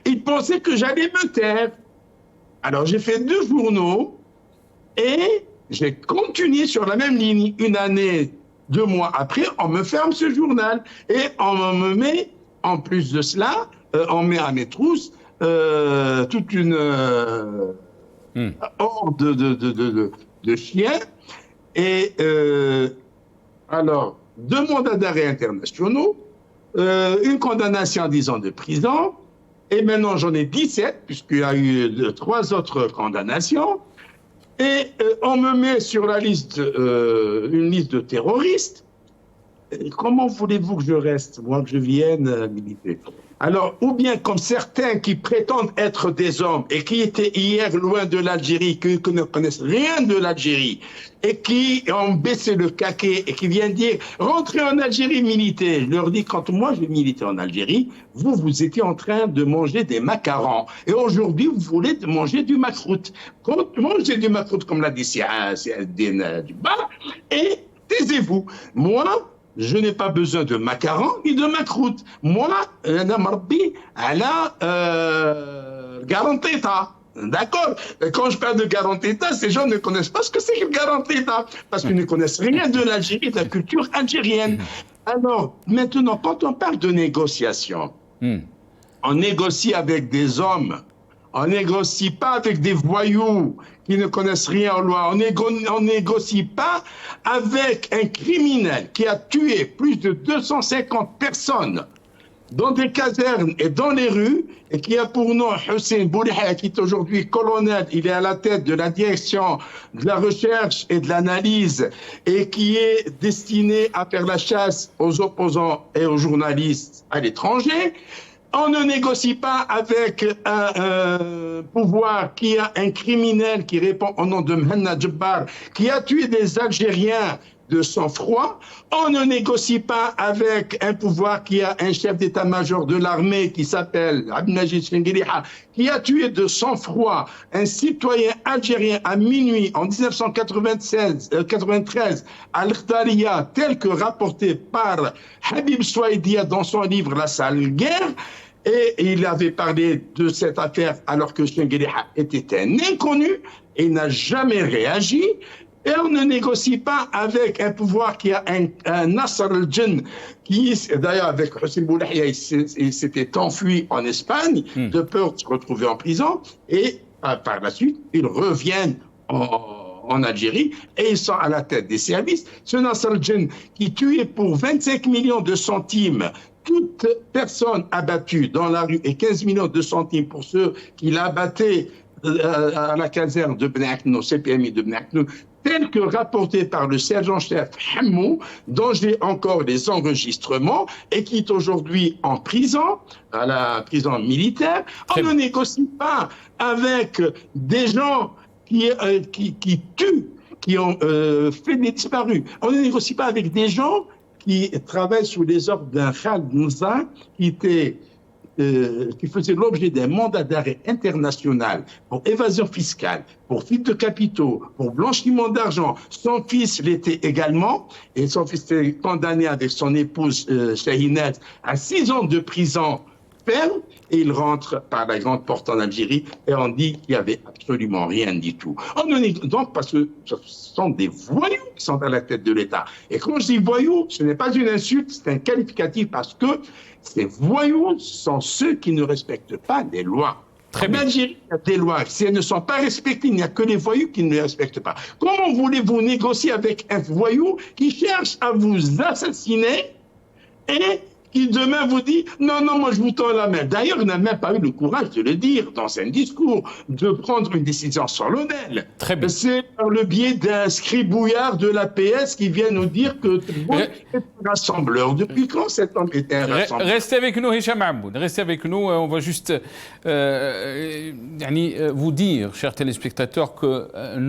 ils pensaient que j'allais me taire. Alors j'ai fait 2 journaux et j'ai continué sur la même ligne. Une année, 2 mois après, on me ferme ce journal et on me met, en plus de cela, on met à mes trousses toute une horde de chiens. Et alors, 2 mandats d'arrêt internationaux, une condamnation à 10 ans de prison, et maintenant j'en ai 17, puisqu'il y a eu 3 autres condamnations. Et on me met sur la liste, une liste de terroristes. Et comment voulez-vous que je reste, moi, que je vienne militer? Alors, ou bien comme certains qui prétendent être des hommes et qui étaient hier loin de l'Algérie, qui ne connaissent rien de l'Algérie, et qui ont baissé le caquet et qui viennent dire « rentrez en Algérie militer ». Je leur dis, quand moi je militais en Algérie, vous étiez en train de manger des macarons. Et aujourd'hui, vous voulez manger du makrout. Quand mangez du makrout, comme l'a dit Siaddin Djiba, et taisez-vous. Moi, je n'ai pas besoin de macarons ni de makrout. Moi, أنا مربي على garanteta. D'accord? Quand je parle de garanteta, ces gens ne connaissent pas ce que c'est que garanteta, parce qu'ils ne connaissent rien de l'Algérie, de la culture algérienne. Alors, maintenant, quand on parle de négociation, on négocie avec des hommes, on négocie pas avec des voyous qui ne connaissent rien aux lois, on négocie pas avec un criminel qui a tué plus de 250 personnes dans des casernes et dans les rues, et qui a pour nom Hussein Bouliha, qui est aujourd'hui colonel, il est à la tête de la direction de la recherche et de l'analyse, et qui est destiné à faire la chasse aux opposants et aux journalistes à l'étranger. On ne négocie pas avec un pouvoir qui a un criminel qui répond au nom de Mhenna Djebbar, qui a tué des Algériens de sang-froid. On ne négocie pas avec un pouvoir qui a un chef d'état-major de l'armée qui s'appelle Abdelmajid Chengueliha, qui a tué de sang-froid un citoyen algérien à minuit en 1993 à l'Khtaria, tel que rapporté par Habib Souaidia dans son livre La sale guerre. Et il avait parlé de cette affaire alors que Chengueliha était un inconnu et n'a jamais réagi. Et on ne négocie pas avec un pouvoir qui a un Nasser al-Jinn, qui, d'ailleurs, avec Hussein Boulahia, il s'était enfui en Espagne, de peur de se retrouver en prison. Et par la suite, ils reviennent en Algérie et ils sont à la tête des services. Ce Nasser al-Jinn qui tuait pour 25 millions de centimes toute personne abattue dans la rue et 15 millions de centimes pour ceux qui l'abattaient à la caserne de Ben Aknou, CPMI de Ben Aknou, tel que rapporté par le sergent-chef Hammou, dont j'ai encore les enregistrements, et qui est aujourd'hui en prison, à la prison militaire. On ne négocie pas avec des gens qui tuent, qui ont fait des disparus. On ne négocie pas avec des gens qui travaillent sous les ordres d'un Khaled Moussa qui faisait l'objet d'un mandat d'arrêt international pour évasion fiscale, pour fuite de capitaux, pour blanchiment d'argent. Son fils l'était également, et son fils était condamné avec son épouse Shahinat à 6 ans de prison ferme, et il rentre par la grande porte en Algérie, et on dit qu'il n'y avait absolument rien du tout. Donc, parce que ce sont des voyous qui sont à la tête de l'État. Et quand je dis voyous, ce n'est pas une insulte, c'est un qualificatif, parce que ces voyous sont ceux qui ne respectent pas les lois. En Algérie, il y a des lois. Si elles ne sont pas respectées, il n'y a que les voyous qui ne les respectent pas. Comment voulez-vous négocier avec un voyou qui cherche à vous assassiner et qui demain vous dit non, non, moi je vous tends la main. D'ailleurs, il n'a même pas eu le courage de le dire dans un discours, de prendre une décision solennelle. Très bien. C'est par le biais d'un scribouillard de l'APS qui vient nous dire que Tebboune est un rassembleur. Depuis quand cet homme était un rassembleur? Restez avec nous, Hicham Aboud. Restez avec nous. On va juste vous dire, chers téléspectateurs, que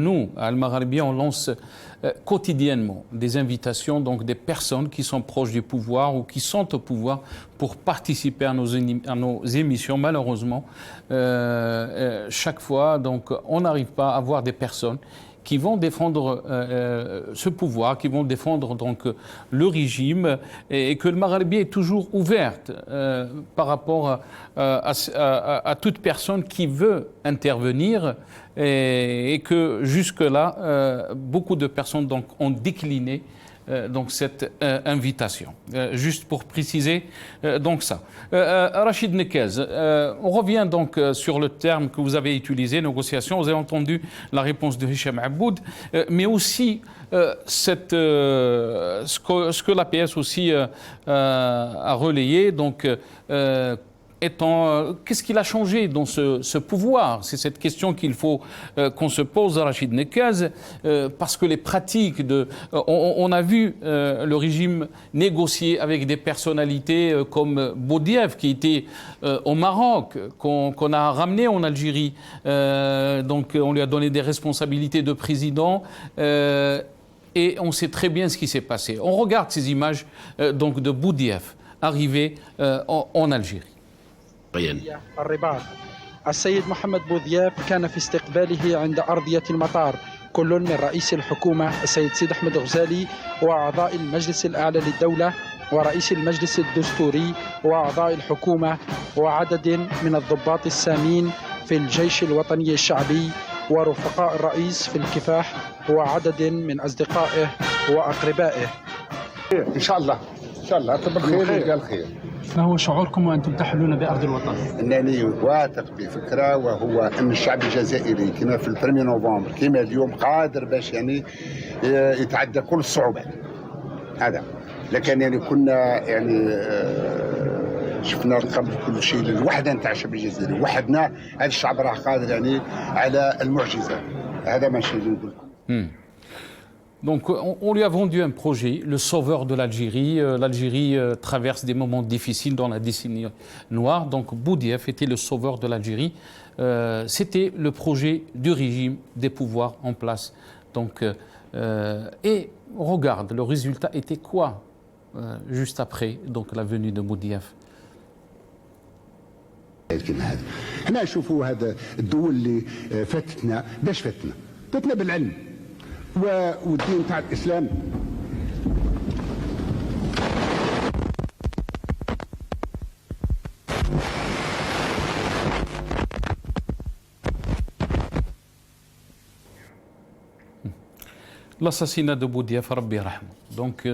nous, à Al-Maghribi, on lance quotidiennement des invitations, donc des personnes qui sont proches du pouvoir ou qui sont au pouvoir pour participer à nos émissions. Malheureusement, chaque fois, donc, on n'arrive pas à avoir des personnes qui vont défendre ce pouvoir, qui vont défendre donc le régime, et que le Maghribi est toujours ouverte par rapport à toute personne qui veut intervenir, et que jusque-là, beaucoup de personnes donc, ont décliné donc cette invitation. Juste pour préciser donc ça. Rachid Nekez, on revient donc sur le terme que vous avez utilisé, négociation. Vous avez entendu la réponse de Hicham Aboud, mais aussi ce que l'APS aussi a relayé. Donc, qu'est-ce qu'il a changé dans ce pouvoir? C'est cette question qu'il faut qu'on se pose à Rachid Nekez, parce que les pratiques on a vu le régime négocier avec des personnalités comme Boudiaf, qui était au Maroc, qu'on a ramené en Algérie. Donc on lui a donné des responsabilités de président. Et on sait très bien ce qui s'est passé. On regarde ces images donc de Boudiaf arrivé en Algérie. الرباط. السيد محمد بوذياف كان في استقباله عند أرضية المطار كل من رئيس الحكومة السيد سيد أحمد غزالي وأعضاء المجلس الأعلى للدولة ورئيس المجلس الدستوري وأعضاء الحكومة وعدد من الضباط السامين في الجيش الوطني الشعبي ورفقاء الرئيس في الكفاح وعدد من أصدقائه وأقربائه. إن شاء الله إن شاء الله بالخير وقال خير. ما هو شعوركم وأنتم تحلون بأرض الوطن؟ أنني واثق بفكرة، وهو أن الشعب الجزائري كما في البرمي نوفمبر كما اليوم قادر باش يعني يتعدى كل الصعوبات. هذا لكن يعني كنا يعني شفنا قبل كل شيء الوحدة نتاع الشعب الجزائري، وحدنا هذا الشعب راه قادر يعني على المعجزات. هذا ما شيء نقول لكم. Donc on lui a vendu un projet, le sauveur de l'Algérie. L'Algérie traverse des moments difficiles dans la décennie noire. Donc Boudiaf était le sauveur de l'Algérie. C'était le projet du régime, des pouvoirs en place. Donc, et on regarde, le résultat était quoi juste après donc, la venue de Boudiaf. هنا شوفوا هذا الدول اللي فاتتنا باش فاتنا بالعلم والدين تاع الاسلام. L'assassinat de Boudiaf, Rabbi Rahman. Donc,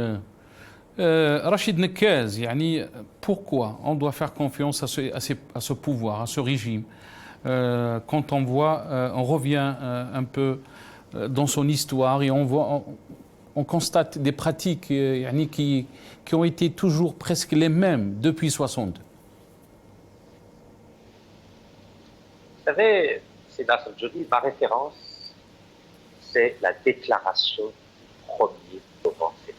Rachid Nekez, yani, pourquoi on doit faire confiance à ce pouvoir, à ce régime, quand on voit, on revient un peu dans son histoire et on constate des pratiques yani, qui ont été toujours presque les mêmes depuis 62. Vous savez, c'est Nasser Djoudi, ma référence, c'est la déclaration du 1er novembre 54.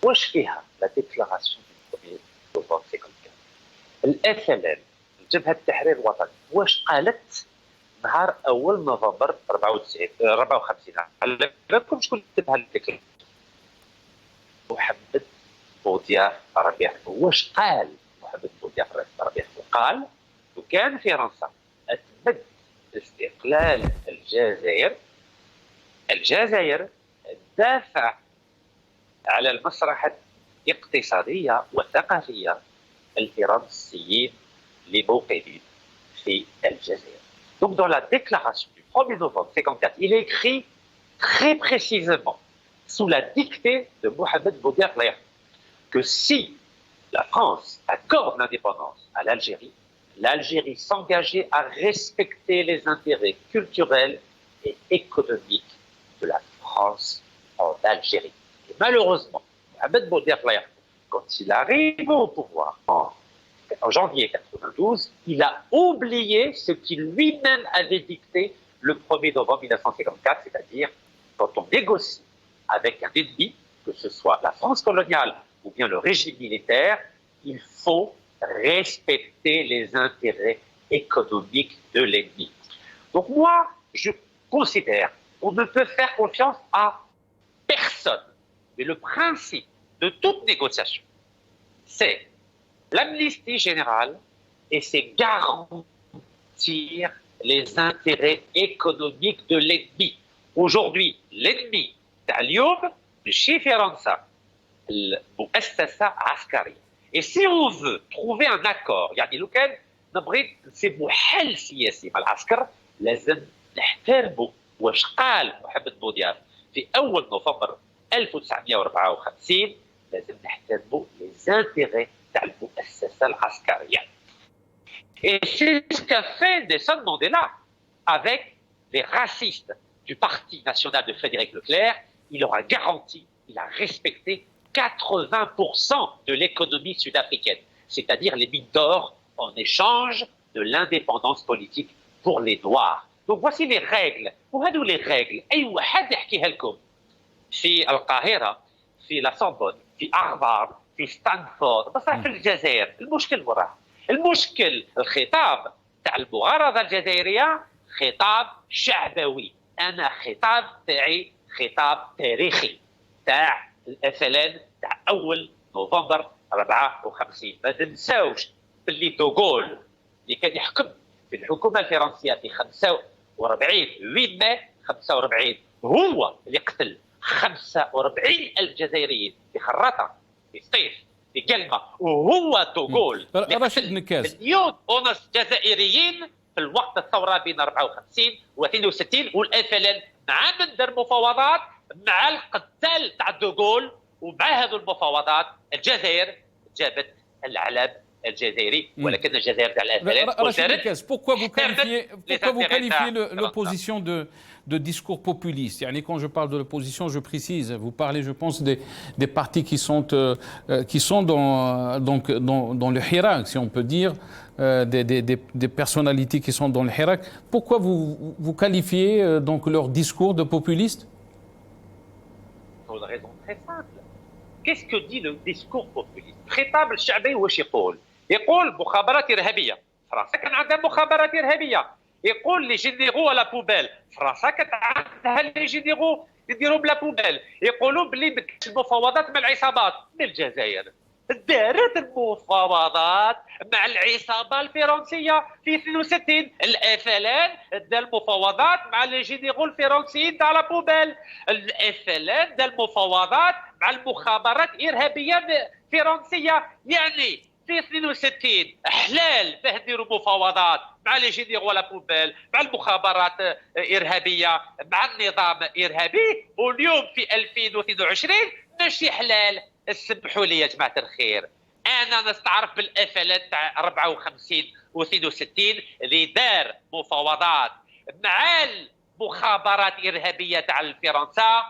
واش فيها la déclaration du 1er novembre 54 الFLN الجبهة التحرير الوطني واش قالت نهار اول نوفمبر 54 على بالكم شكون كتبها الديكلاراسيون؟ محمد بوذياف ربي يحفظه. واش قال محمد بوذياف ربي يحفظه؟ قال وكان فرنسا اتمد استقلال الجزائر دافع على المسرح الاقتصادية والثقافية الفرنسيين لموقدين في الجزائر. Donc dans la déclaration du 1er novembre 54, il est écrit très précisément, sous la dictée de Mohamed Boudiaf, que si la France accorde l'indépendance à l'Algérie, l'Algérie s'engageait à respecter les intérêts culturels et économiques de la France en Algérie. Et malheureusement, Mohamed Boudiaf quand il arrive au pouvoir en janvier 92, il a oublié ce qu'il lui-même avait dicté le 1er novembre 1954, c'est-à-dire quand on négocie avec un ennemi, que ce soit la France coloniale ou bien le régime militaire, il faut respecter les intérêts économiques de l'ennemi. Donc moi, je considère qu'on ne peut faire confiance à personne. Mais le principe de toute négociation, c'est l'amnistie générale et c'est garantir les intérêts économiques de l'ennemi. Aujourd'hui, l'ennemi تاع اليوم ماشي فرنسا المؤسسة عسكرية. Et si on veut trouver un accord, يعني لو كان نبغي نسيبوا حل سياسي مع العسكر لازم نحترموا واش قال محمد بوذياف في أول نوفمبر 1954 لازم نحترموا les intérêts تاع المؤسسة العسكرية. Et c'est ce qu'a fait Nelson Mandela avec les racistes du Parti national de Frédéric Leclerc. Il leur a garanti, il a respecté 80% de l'économie sud-africaine, c'est-à-dire les mines d'or en échange de l'indépendance politique pour les Noirs. Donc voici les règles. وهذو les règles. أي واحد يحكيها لكم في القاهرة، في لا سوربون، في هارفارد، في ستانفورد، بصح في الجزائر المشكل وراه. المشكل الخطاب تاع المعارضة الجزائرية خطاب شعبوي. أنا خطاب تاعي خطاب تاريخي تاع الأفلان تاع أول نوفمبر 54. ما تنساوش باللي دوغول اللي كان يحكم في الحكومة الفرنسية في 45 8 ماي 45 هو اللي قتل 45,000 جزائريين في خراطة، في سطيف، في قلمة، وهو دوغول اللي قتل مليون ونص جزائريين في الوقت الثورة بين 54 و 62. والأفلان مع من دار مفاوضات مع القتال تاع دوغول، ومع هذو المفاوضات الجزائر جابت العلم الجزائري، ولكن الجزائر تاع الأفلان. Rachid Nekez, pourquoi vous qualifiez l'opposition de discours populiste? Quand je parle de l'opposition, je précise, vous parlez, je pense, des partis qui sont dans le Hirak, si on peut dire, des personnalités qui sont dans le Hirak. Pourquoi vous qualifiez donc leur discours de populiste? Pour une raison très simple. Qu'est-ce que dit le discours populiste؟ الخطاب الشعبي واش يقول؟ يقول مخابرات إرهابية. فرنسا كان عندها مخابرات إرهابية. يقول لي جينيرو على بوبيل. فرنسا كانت عندها لي جينيرو يديروا بلا بوبيل. يقولوا بلي بدات المفاوضات مع العصابات من الجزائر. دارت المفاوضات مع العصابة الفرنسية في 62. الأفلان دار المفاوضات مع لي جينيرو الفرنسيين تاع لا بوبيل. الأفلان دار المفاوضات مع المخابرات إرهابية فرنسية. يعني في 62 حلال فاه نديروا مفاوضات مع لي جينيرو لا بوبيل، مع المخابرات إرهابية، مع النظام إرهابي. واليوم في 2022 ماشي حلال. سمحوا لي يا جماعة الخير، أنا نستعرف بالأفلات تاع 54 و 62 اللي دار مفاوضات مع المخابرات الإرهابية تاع فرنسا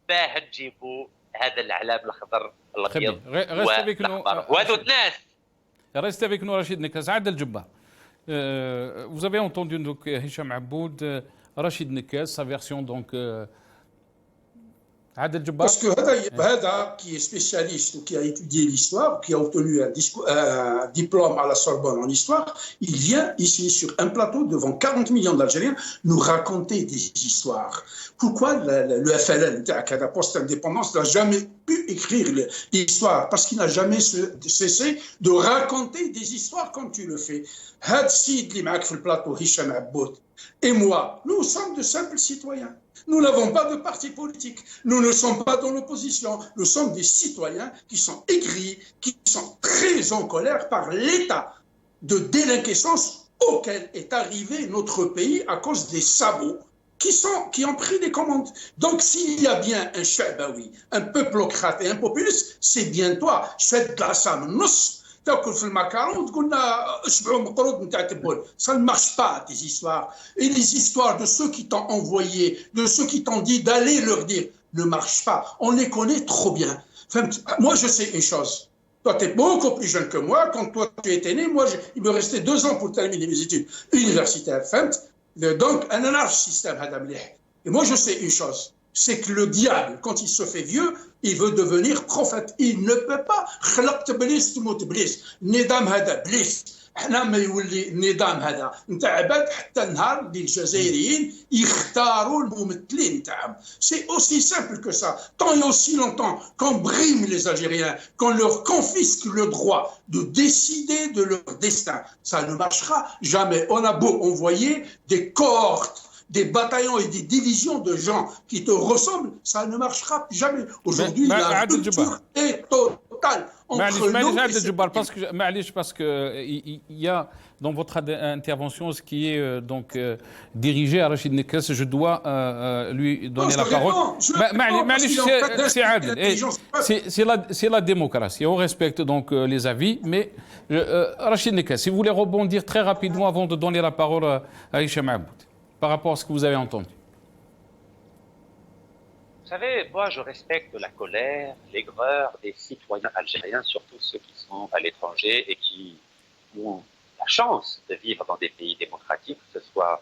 باه تجيبوا هذا العلام الأخضر الأبيض والأحمر وهذو الناس. Restez avec nous, Rachid Nekez. Adel Djebbar. Vous avez entendu donc Hicham Aboud, Rachid Nekez, sa version donc. Adel Djebbar. Parce que Hada, qui est spécialiste ou qui a étudié l'histoire, qui a obtenu un diplôme à la Sorbonne en histoire, il vient ici sur un plateau devant 40 millions d'Algériens nous raconter des histoires. Pourquoi le FLN, la post-indépendance, n'a jamais pu écrire l'histoire? Parce qu'il n'a jamais cessé de raconter des histoires comme tu le fais. Had Sid li ma'ak fil plateau, Hicham Aboud, et moi, nous sommes de simples citoyens. Nous n'avons pas de parti politique. Nous ne sommes pas dans l'opposition. Nous sommes des citoyens qui sont aigris, qui sont très en colère par l'état de délinquance auquel est arrivé notre pays à cause des sabots qui ont pris les commandes. Donc s'il y a bien un Chabaoui, un peuplocrate et un populiste, c'est bien toi. Chouette Glassam Nous. تاكل في المكرونه وتقول لنا اشبعوا مقروض نتاع التبول. Ça ne marche pas, tes histoires. Et les histoires de ceux qui t'ont envoyé, de ceux qui t'ont dit d'aller leur dire, ne marchent pas. On les connaît trop bien. Moi, je sais une chose. Toi, tu es beaucoup plus jeune que moi. Quand toi, tu étais né, moi, il me restait 2 ans pour terminer mes études universitaires. Donc, un anarche système, et moi, je sais une chose, c'est que le diable, quand il se fait vieux, il veut devenir prophète. Il ne peut pas. احنا ما يولي النظام هذا نتاع عباد حتى النهار اللي الجزائريين يختاروا الممثلين تاعهم. C'est aussi simple que ça. Tant et aussi longtemps qu'on brime les Algériens, qu'on leur confisque le droit de décider de leur destin, ça ne marchera jamais. On a beau envoyer des cohortes, des bataillons et des divisions de gens qui te ressemblent, ça ne marchera jamais. Aujourd'hui, la rupture est totale. Parce que il y a dans votre intervention ce qui est donc dirigé à Rachid Nekes, je dois lui donner la parole. C'est la démocratie, on respecte donc les avis, mais Rachid Nekes, si vous voulez rebondir très rapidement avant de donner la parole à Hicham Aboud, par rapport à ce que vous avez entendu. Vous savez, moi je respecte la colère, l'aigreur des citoyens algériens, surtout ceux qui sont à l'étranger et qui ont la chance de vivre dans des pays démocratiques, que ce soit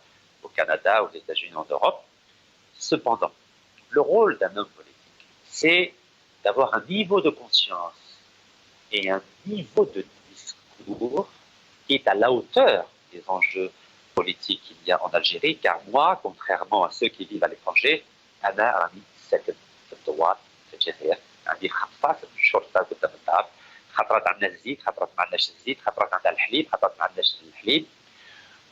au Canada, aux États-Unis, en Europe. Cependant, le rôle d'un homme politique, c'est d'avoir un niveau de conscience et un niveau de discours qui est à la hauteur des enjeux politiques qu'il y a en Algérie, car moi, contrairement à ceux qui vivent à l'étranger, أنا راني ساكن في الدوار في الجزائر، عندي خطة في الشرطة قدام الدار، خطرات عندنا الزيت، خطرات ما عندناش الزيت، خطرات عندنا الحليب، خطرات ما عندناش الحليب.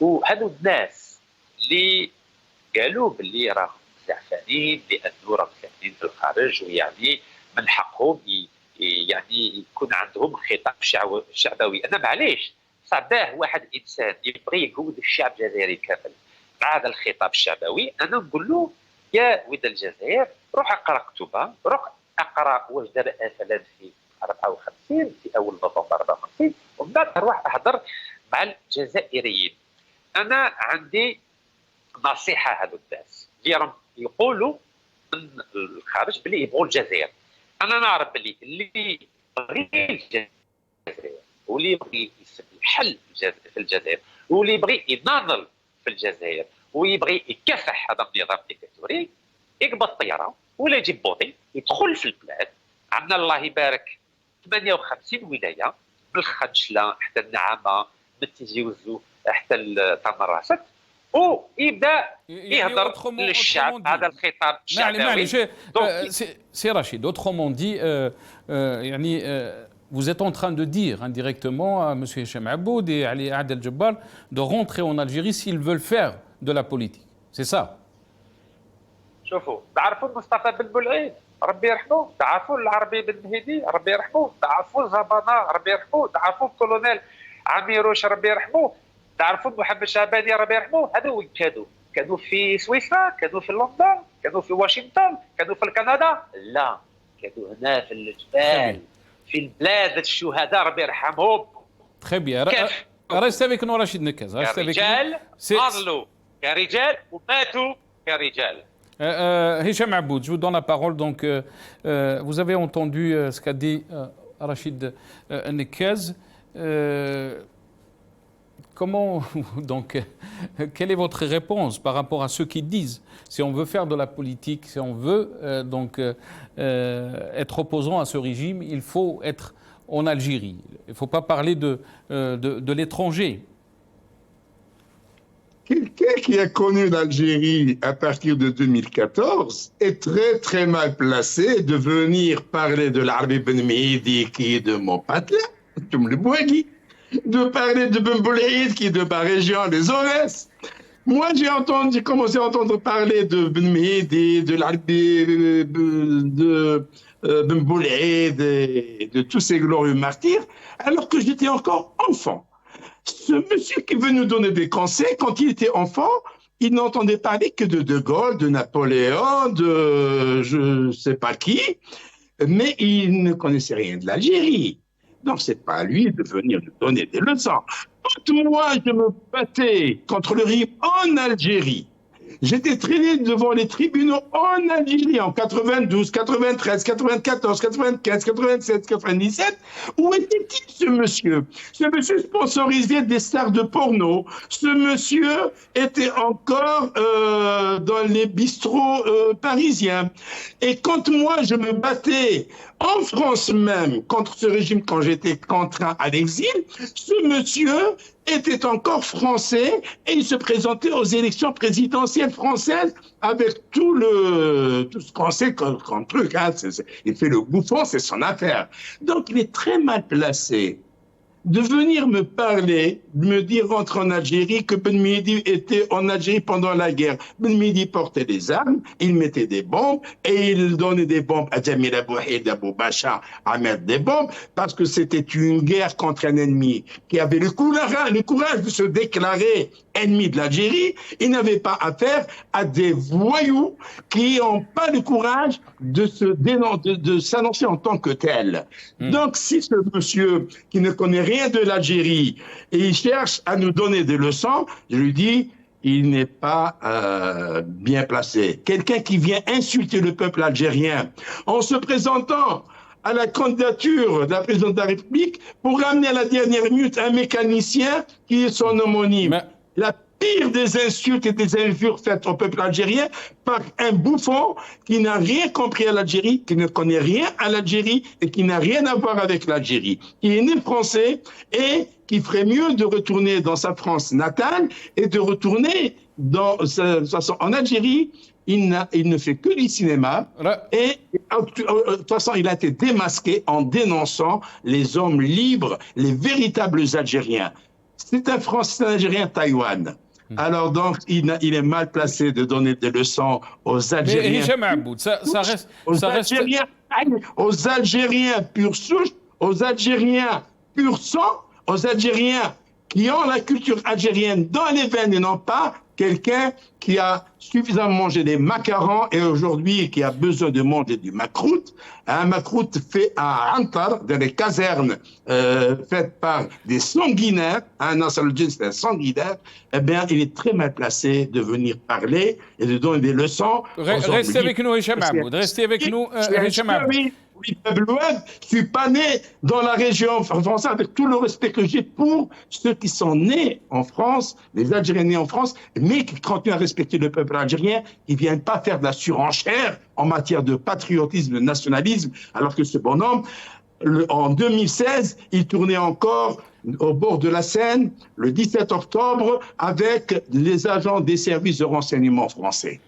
وهذو الناس اللي قالوا باللي راهم زعفانين لأنه راهم ساكنين في الخارج، ويعني من حقهم يعني يكون عندهم خطاب شعبوي. أنا معليش صعباه واحد إنسان يبغي يقود الشعب الجزائري كامل مع هذا الخطاب الشعبوي، أنا نقول له يا ولد الجزائر روح اقرا كتبها، روح اقرا واش دار مثلا في 54 في اول نوفمبر 54، ومن بعد روح احضر مع الجزائريين. انا عندي نصيحه هذو الناس اللي راهم يقولوا من الخارج باللي يبغوا الجزائر. انا نعرف باللي اللي يبغي الجزائر واللي يبغي يسب الحل في الجزائر واللي يبغي يناضل في الجزائر ويبغي يكافح هذا النظام الديكتاتوري يقبض طياره ولا يجيب بوطي يدخل في البلاد. عندنا الله يبارك 58 ولايه من الخنشله حتى النعامه من تيجي وزو حتى تمرست، ويبدا يهضر للشعب هذا الخطاب الشعبوي. C'est Rachid. Autrement dit, vous êtes en train de dire indirectement à M. Hicham Aboud et à Ali Adel Jabbar de rentrer en Algérie s'ils veulent faire de la politique. C'est ça. شوفوا تعرفوا مصطفى بن بولعيد ربي يرحمه، تعرفوا العربي بن مهدي ربي يرحمه، تعرفوا زبانة ربي يرحمه، تعرفوا الكولونيل عميروش ربي يرحمه، تعرفوا محمد شعباني ربي يرحمه. هذا وين كانوا؟ كانوا في سويسرا، كانوا في لندن، كانوا في واشنطن، كانوا في كندا؟ لا، كانوا هنا في الجبال في البلاد الشهداء ربي يرحمهم. Très bien. Restez avec nous Rachid Nekes. كرجال ناضلوا كرجال وماتوا كرجال. Hicham Aboud, je vous donne la parole. Donc, vous avez entendu ce qu'a dit Rachid Nekes. Comment, donc, quelle est votre réponse par rapport à ceux qui disent si on veut faire de la politique, si on veut être opposant à ce régime, il faut être en Algérie. Il ne faut pas parler de l'étranger. Quelqu'un qui a connu l'Algérie à partir de 2014 est très très mal placé de venir parler de l'Arbi Ben Mehdi qui est de Montpatla, de parler de Ben Boulaïd qui est de ma région, les Aurès. Moi j'ai commencé à entendre parler de Ben Mehdi, de l'Arbi, de Ben Boulaïd et de tous ces glorieux martyrs alors que j'étais encore enfant. Ce monsieur qui veut nous donner des conseils, quand il était enfant, il n'entendait parler que de Gaulle, de Napoléon, de je ne sais pas qui, mais il ne connaissait rien de l'Algérie. Donc c'est pas à lui de venir nous donner des leçons. Quand moi je me battais contre le régime en Algérie, J'étais traîné devant les tribunaux en Algérie en 92, 93, 94, 95, 97, 97. Où était-il, ce monsieur? Ce monsieur sponsorisait des stars de porno. Ce monsieur était encore dans les bistrots parisiens. Et quand moi, je me battais en France même contre ce régime quand j'étais contraint à l'exil, ce monsieur était encore français et il se présentait aux élections présidentielles françaises avec tout ce qu'on sait comme truc. Hein. Il fait le bouffon, c'est son affaire. Donc il est très mal placé de venir me parler, de me dire rentre en Algérie, que Ben Mehdi était en Algérie pendant la guerre. Ben Mehdi portait des armes, il mettait des bombes et il donnait des bombes à Jamil Abouhid, Abou Bachar à mettre des bombes parce que c'était une guerre contre un ennemi qui avait le courage de se déclarer ennemi de l'Algérie. Il n'avait pas affaire à des voyous qui n'ont pas le courage de s'annoncer en tant que tel. Donc si ce monsieur qui ne connaît rien de l'Algérie et il cherche à nous donner des leçons, je lui dis, il n'est pas bien placé. Quelqu'un qui vient insulter le peuple algérien en se présentant à la candidature de la présidente de la République pour ramener à la dernière minute un mécanicien qui est son homonyme. La pire des insultes et des injures faites au peuple algérien par un bouffon qui n'a rien compris à l'Algérie, qui ne connaît rien à l'Algérie et qui n'a rien à voir avec l'Algérie. Il est né français et qui ferait mieux de retourner dans sa France natale et de retourner en Algérie. Il ne fait que du cinéma et de toute façon, il a été démasqué en dénonçant les hommes libres, les véritables Algériens. C'est un Français Algérien Taïwan. Alors donc, il est mal placé de donner des leçons aux Algériens. Mais Hicham Aboud, ça reste... Aux Algériens pur souche, aux Algériens pur sang, aux Algériens qui ont la culture algérienne dans les veines et non pas quelqu'un qui a suffisamment mangé des macarons et aujourd'hui qui a besoin de manger du makrout. Un makrout fait à Antar, dans les casernes faites par des sanguinaires, un Nasser al-Jinn, c'est un sanguinaire, eh bien, il est très mal placé de venir parler et de donner des leçons. Restez avec nous, Hicham Aboud. Restez avec nous, Hicham Aboud. Oui, je suis pas né dans la région française avec tout le respect que j'ai pour ceux qui sont nés en France, les Algériens nés en France, mais qui continuent à respecter le peuple algérien, qui ne viennent pas faire de la surenchère en matière de patriotisme, de nationalisme, alors que ce bonhomme, en 2016, il tournait encore au bord de la Seine le 17 octobre avec les agents des services de renseignement français.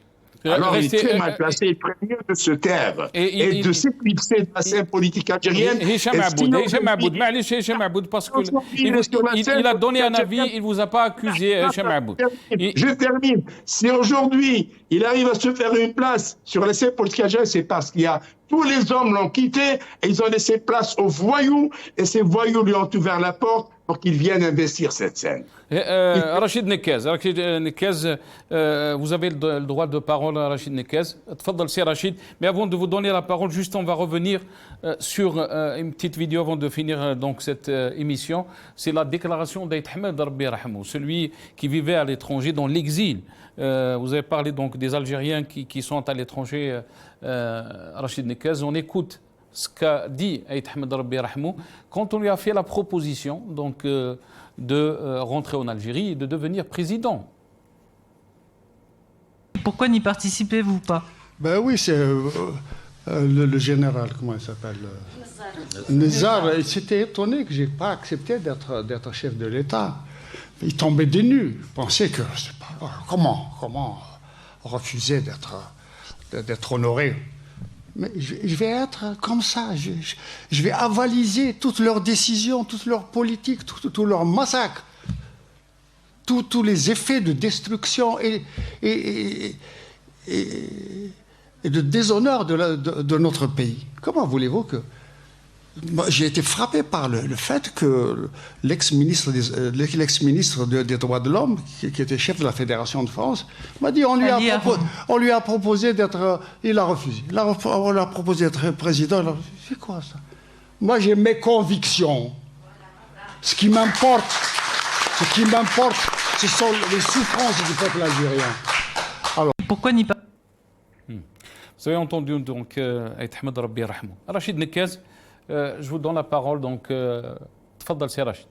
Alors il est très mal placé, il ferait mieux de se taire et de s'éclipser de la scène politique algérienne. Hicham Aboud, parce qu'il a donné un avis, il ne vous a pas accusé, Hicham Aboud. Je termine. Si aujourd'hui il arrive à se faire une place sur la scène politique algérienne, c'est parce qu'il y a tous les hommes l'ont quitté et ils ont laissé place aux voyous et ces voyous lui ont ouvert la porte pour qu'ils viennent investir cette scène. Rachid Nekaz, vous avez le droit de parole, Rachid Nekaz. Tfadal, c'est Rachid. Mais avant de vous donner la parole, juste on va revenir sur une petite vidéo avant de finir donc cette émission. C'est la déclaration d'Aït Ahmed Rabbi Rahmou, celui qui vivait à l'étranger dans l'exil. Vous avez parlé donc des Algériens qui sont à l'étranger, Rachid Nekaz. On écoute ce qu'a dit Aït Ahmed Rabbi Rahmou quand on lui a fait la proposition donc, de rentrer en Algérie et de devenir président. Pourquoi n'y participez-vous pas? Ben oui, c'est le général, comment il s'appelle, Nizar. Il s'était étonné que je n'ai pas accepté d'être chef de l'État. Il tombait des nues. Il pensait que, comment refuser d'être honoré. Mais je vais être comme ça, je vais avaliser toutes leurs décisions, toutes leurs politiques, tous leurs massacres, tous les effets de destruction et de déshonneur de notre pays. Comment voulez-vous que... J'ai été frappé par le fait que l'ex-ministre des droits de l'homme, qui était chef de la Fédération de France, m'a dit on lui a proposé d'être... Il a refusé. On lui a proposé d'être président. C'est quoi ça? Moi, j'ai mes convictions. Ce qui m'importe, ce sont les souffrances du peuple algérien. Alors, Pourquoi n'y pas? Vous avez entendu donc Aït Ahmed Rabbi Rahmou. Rachid Nekaz, je vous donne la parole donc. تفضل سي راشد.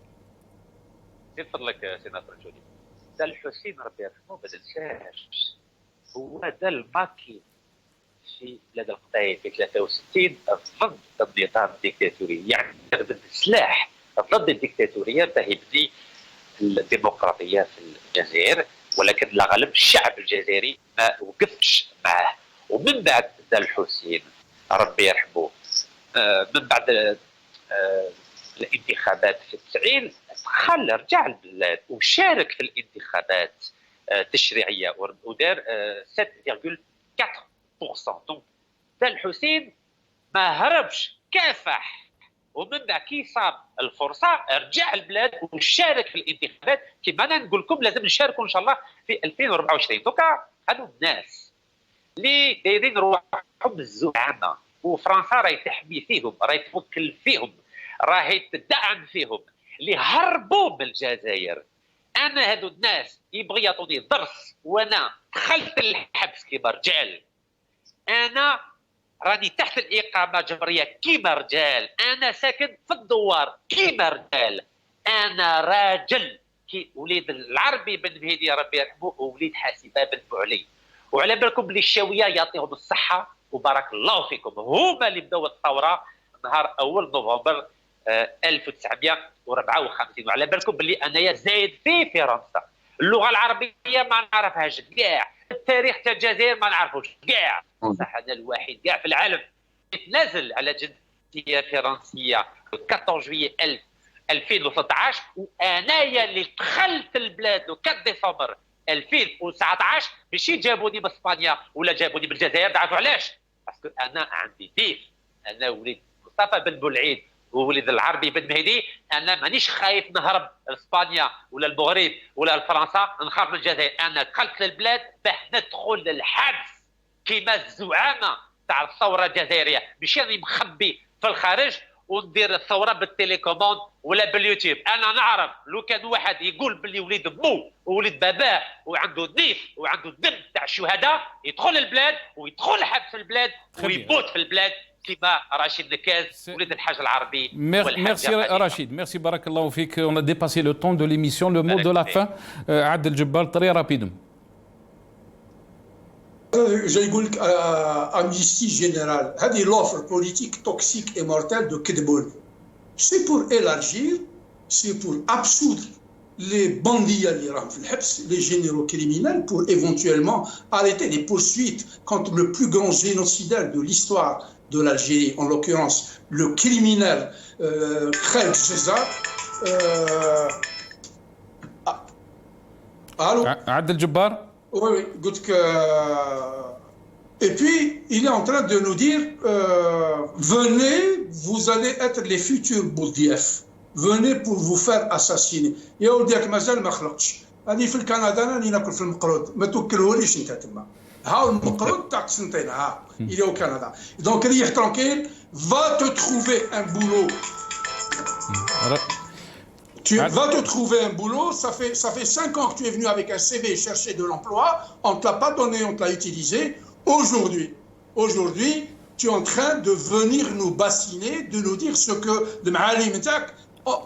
من فضلك سيناتور جولي. دا الحسين ربي يرحمه ما ننساهش. هو دا الماكي في بلاد القطايف في 63 ضد النظام الديكتاتوري، يعني بالسلاح ضد الديكتاتوريه باه يبني الديمقراطيه في الجزائر، ولكن لا غالب الشعب الجزائري ما وقفش معه. ومن بعد دا الحسين ربي يرحمه من بعد الانتخابات في 90 دخل رجع البلاد وشارك في الانتخابات التشريعيه ودار 7.4%. دونك دا الحسين ما هربش، كافح، ومن بعد كي صاب الفرصه رجع البلاد وشارك في الانتخابات. كما انا نقول لكم لازم نشاركوا ان شاء الله في 2024. دوكا هادو الناس اللي دايرين روحهم الزعامه وفرنسا راهي تحمي فيهم، راهي توكل فيهم، راهي تدعم فيهم، اللي هربوا من الجزائر. انا هادو الناس يبغي يعطوني درس وانا دخلت الحبس كيما رجال، انا راني تحت الاقامه الجبريه كيما رجال، انا ساكن في الدوار كيما رجال، انا راجل كي وليد العربي بن مهدي ربي يرحمه ووليد حاسبه بن بوعلي. وعلى بالكم بلي الشاويه يعطيهم الصحه وبارك الله فيكم، هما اللي بداو الثوره نهار 1 نوفمبر 1954. وعلى بالكم بلي انايا زايد في فرنسا، اللغه العربيه ما نعرفهاش كاع، التاريخ تاع الجزائر ما نعرفوش كاع، صح انا الوحيد كاع في العالم يتنازل على جنسيه فرنسيه 14 جويي 2013. وانايا اللي دخلت البلاد 4 ديسمبر 2019 ماشي جابوني من اسبانيا ولا جابوني من الجزائر. تعرفوا علاش؟ باسكو انا عندي ديف، انا وليد مصطفى بن بولعيد ووليد العربي بن مهدي، انا مانيش خايف نهرب لاسبانيا ولا المغرب ولا لفرنسا، نخاف من الجزائر. انا دخلت للبلاد باه ندخل للحبس كيما الزعامه تاع الثوره الجزائريه، ماشي راني مخبي في الخارج وندير الثوره بالتليكوموند ولا باليوتيوب. انا نعرف لو كان واحد يقول باللي وليد مو ووليد باباه وعنده نيف وعنده دم تاع الشهداء يدخل البلاد ويدخل حبس البلاد ويموت في البلاد كيما رشيد نكاز وليد الحاج العربي. Merci Rachid, merci barakallahu fik. On a dépassé le temps de l'émission. Le mot de la fin, Adel Djebbal, très rapidement. يقول لك امنيستي جينيرال هذه لوفر بوليتيك توكسيك اي مورتال دو كدبول سي بور élargir سي بور absoudre les bandits اللي راهم في الحبس les généraux criminels pour éventuellement arrêter les poursuites contre le plus grand génocidaire de l'histoire de l'Algérie, en l'occurrence le criminel Khaled César. Allô Adel Djebbal. Oui, et puis il est en train de nous dire venez, vous allez être les futurs Bouldieff, venez pour vous faire assassiner. يا ولدي مازال ما خلقتش، راني في الكندا راني ناكل في المقرود، ما توكلهوليش انت تما. ها المقرود تاع سنتين ها il est au Canada. Donc ريح tranquille, va te trouver un boulot. Tu vas te trouver un boulot, ça fait 5 ans que tu es venu avec un CV chercher de l'emploi, on ne te l'a pas donné, on te l'a utilisé. Aujourd'hui, tu es en train de venir nous bassiner, de nous dire ce que le Maalim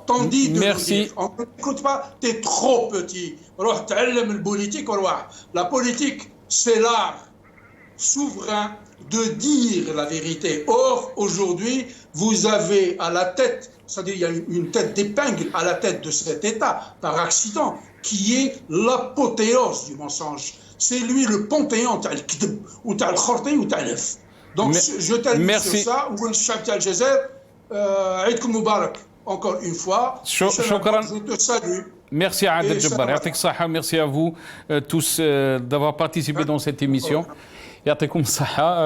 t'en dit de nous dire. On ne t'écoute pas, tu es trop petit. La politique, c'est l'art souverain de dire la vérité. Or, aujourd'hui, vous avez à la tête, c'est-à-dire il y a une tête d'épingle à la tête de cet État, par accident, qui est l'apothéose du mensonge. C'est lui le panthéon, t'as le kdb, ou t'as le khorté, ou t'as l'ef. Donc je termine sur ça, ou le chef d'Algérie, Aïdkoum Moubarak, encore une fois, je te salue. Merci à Adel Djebbal, merci à vous tous d'avoir participé dans cette émission. يعطيكم الصحة.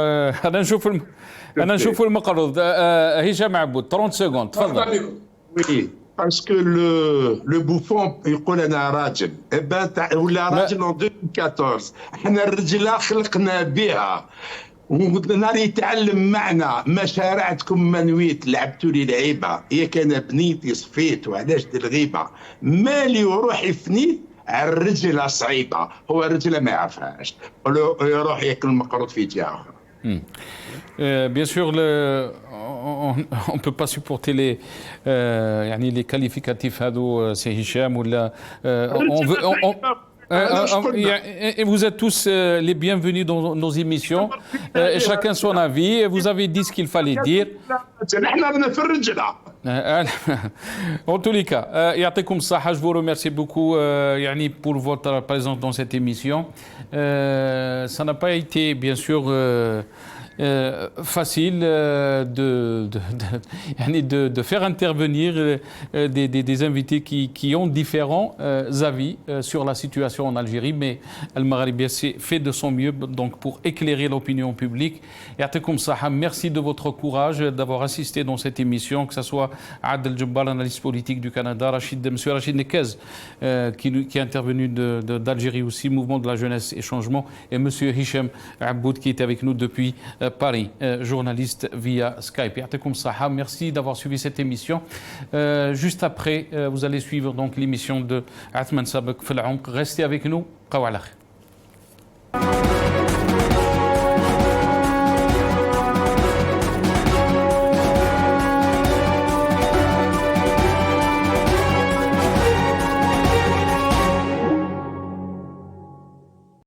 أنا نشوف المقرض. هشام عبود 30 سكوند تفضل. وي باسكو لو بوفون يقول انا راجل ولا راجل 2014. احنا الرجله خلقنا بها ونهار يتعلم معنا ما شارعتكم ما نويت لعبتوا لي لعيبه ياك انا بنيتي صفيت وعلاش دير الغيبه مالي وروحي فنيت الرجله صعيبه، هو الرجله ما يعرفهاش، يروح ياكل مقروط في جهه اخرى. Bien sûr, on ne peut pas supporter les qualificatifs. C'est Hicham ou là. Et vous êtes tous les bienvenus dans nos émissions. Et chacun son avis. Et vous avez dit ce qu'il fallait dire. En tous les cas, Ya'takoum Saha, je vous remercie beaucoup pour votre présence dans cette émission. Ça n'a pas été, bien sûr, facile de faire intervenir des invités qui ont différents avis sur la situation en Algérie, mais Al-Maghribi fait de son mieux donc, pour éclairer l'opinion publique. Ya'takoum Saha, merci de votre courage d'avoir assisté dans cette émission, que ce soit Adel Jabbar, analyste politique du Canada, M. Rachid Nekez, qui est intervenu d'Algérie aussi, Mouvement de la Jeunesse et Changement, et M. Hicham Aboud qui est avec nous depuis Paris, journaliste via Skype. Ya'takoum Saha, merci d'avoir suivi cette émission. Juste après, vous allez suivre donc l'émission de Athman Sabak Fil Aumq. Restez avec nous. Qawala.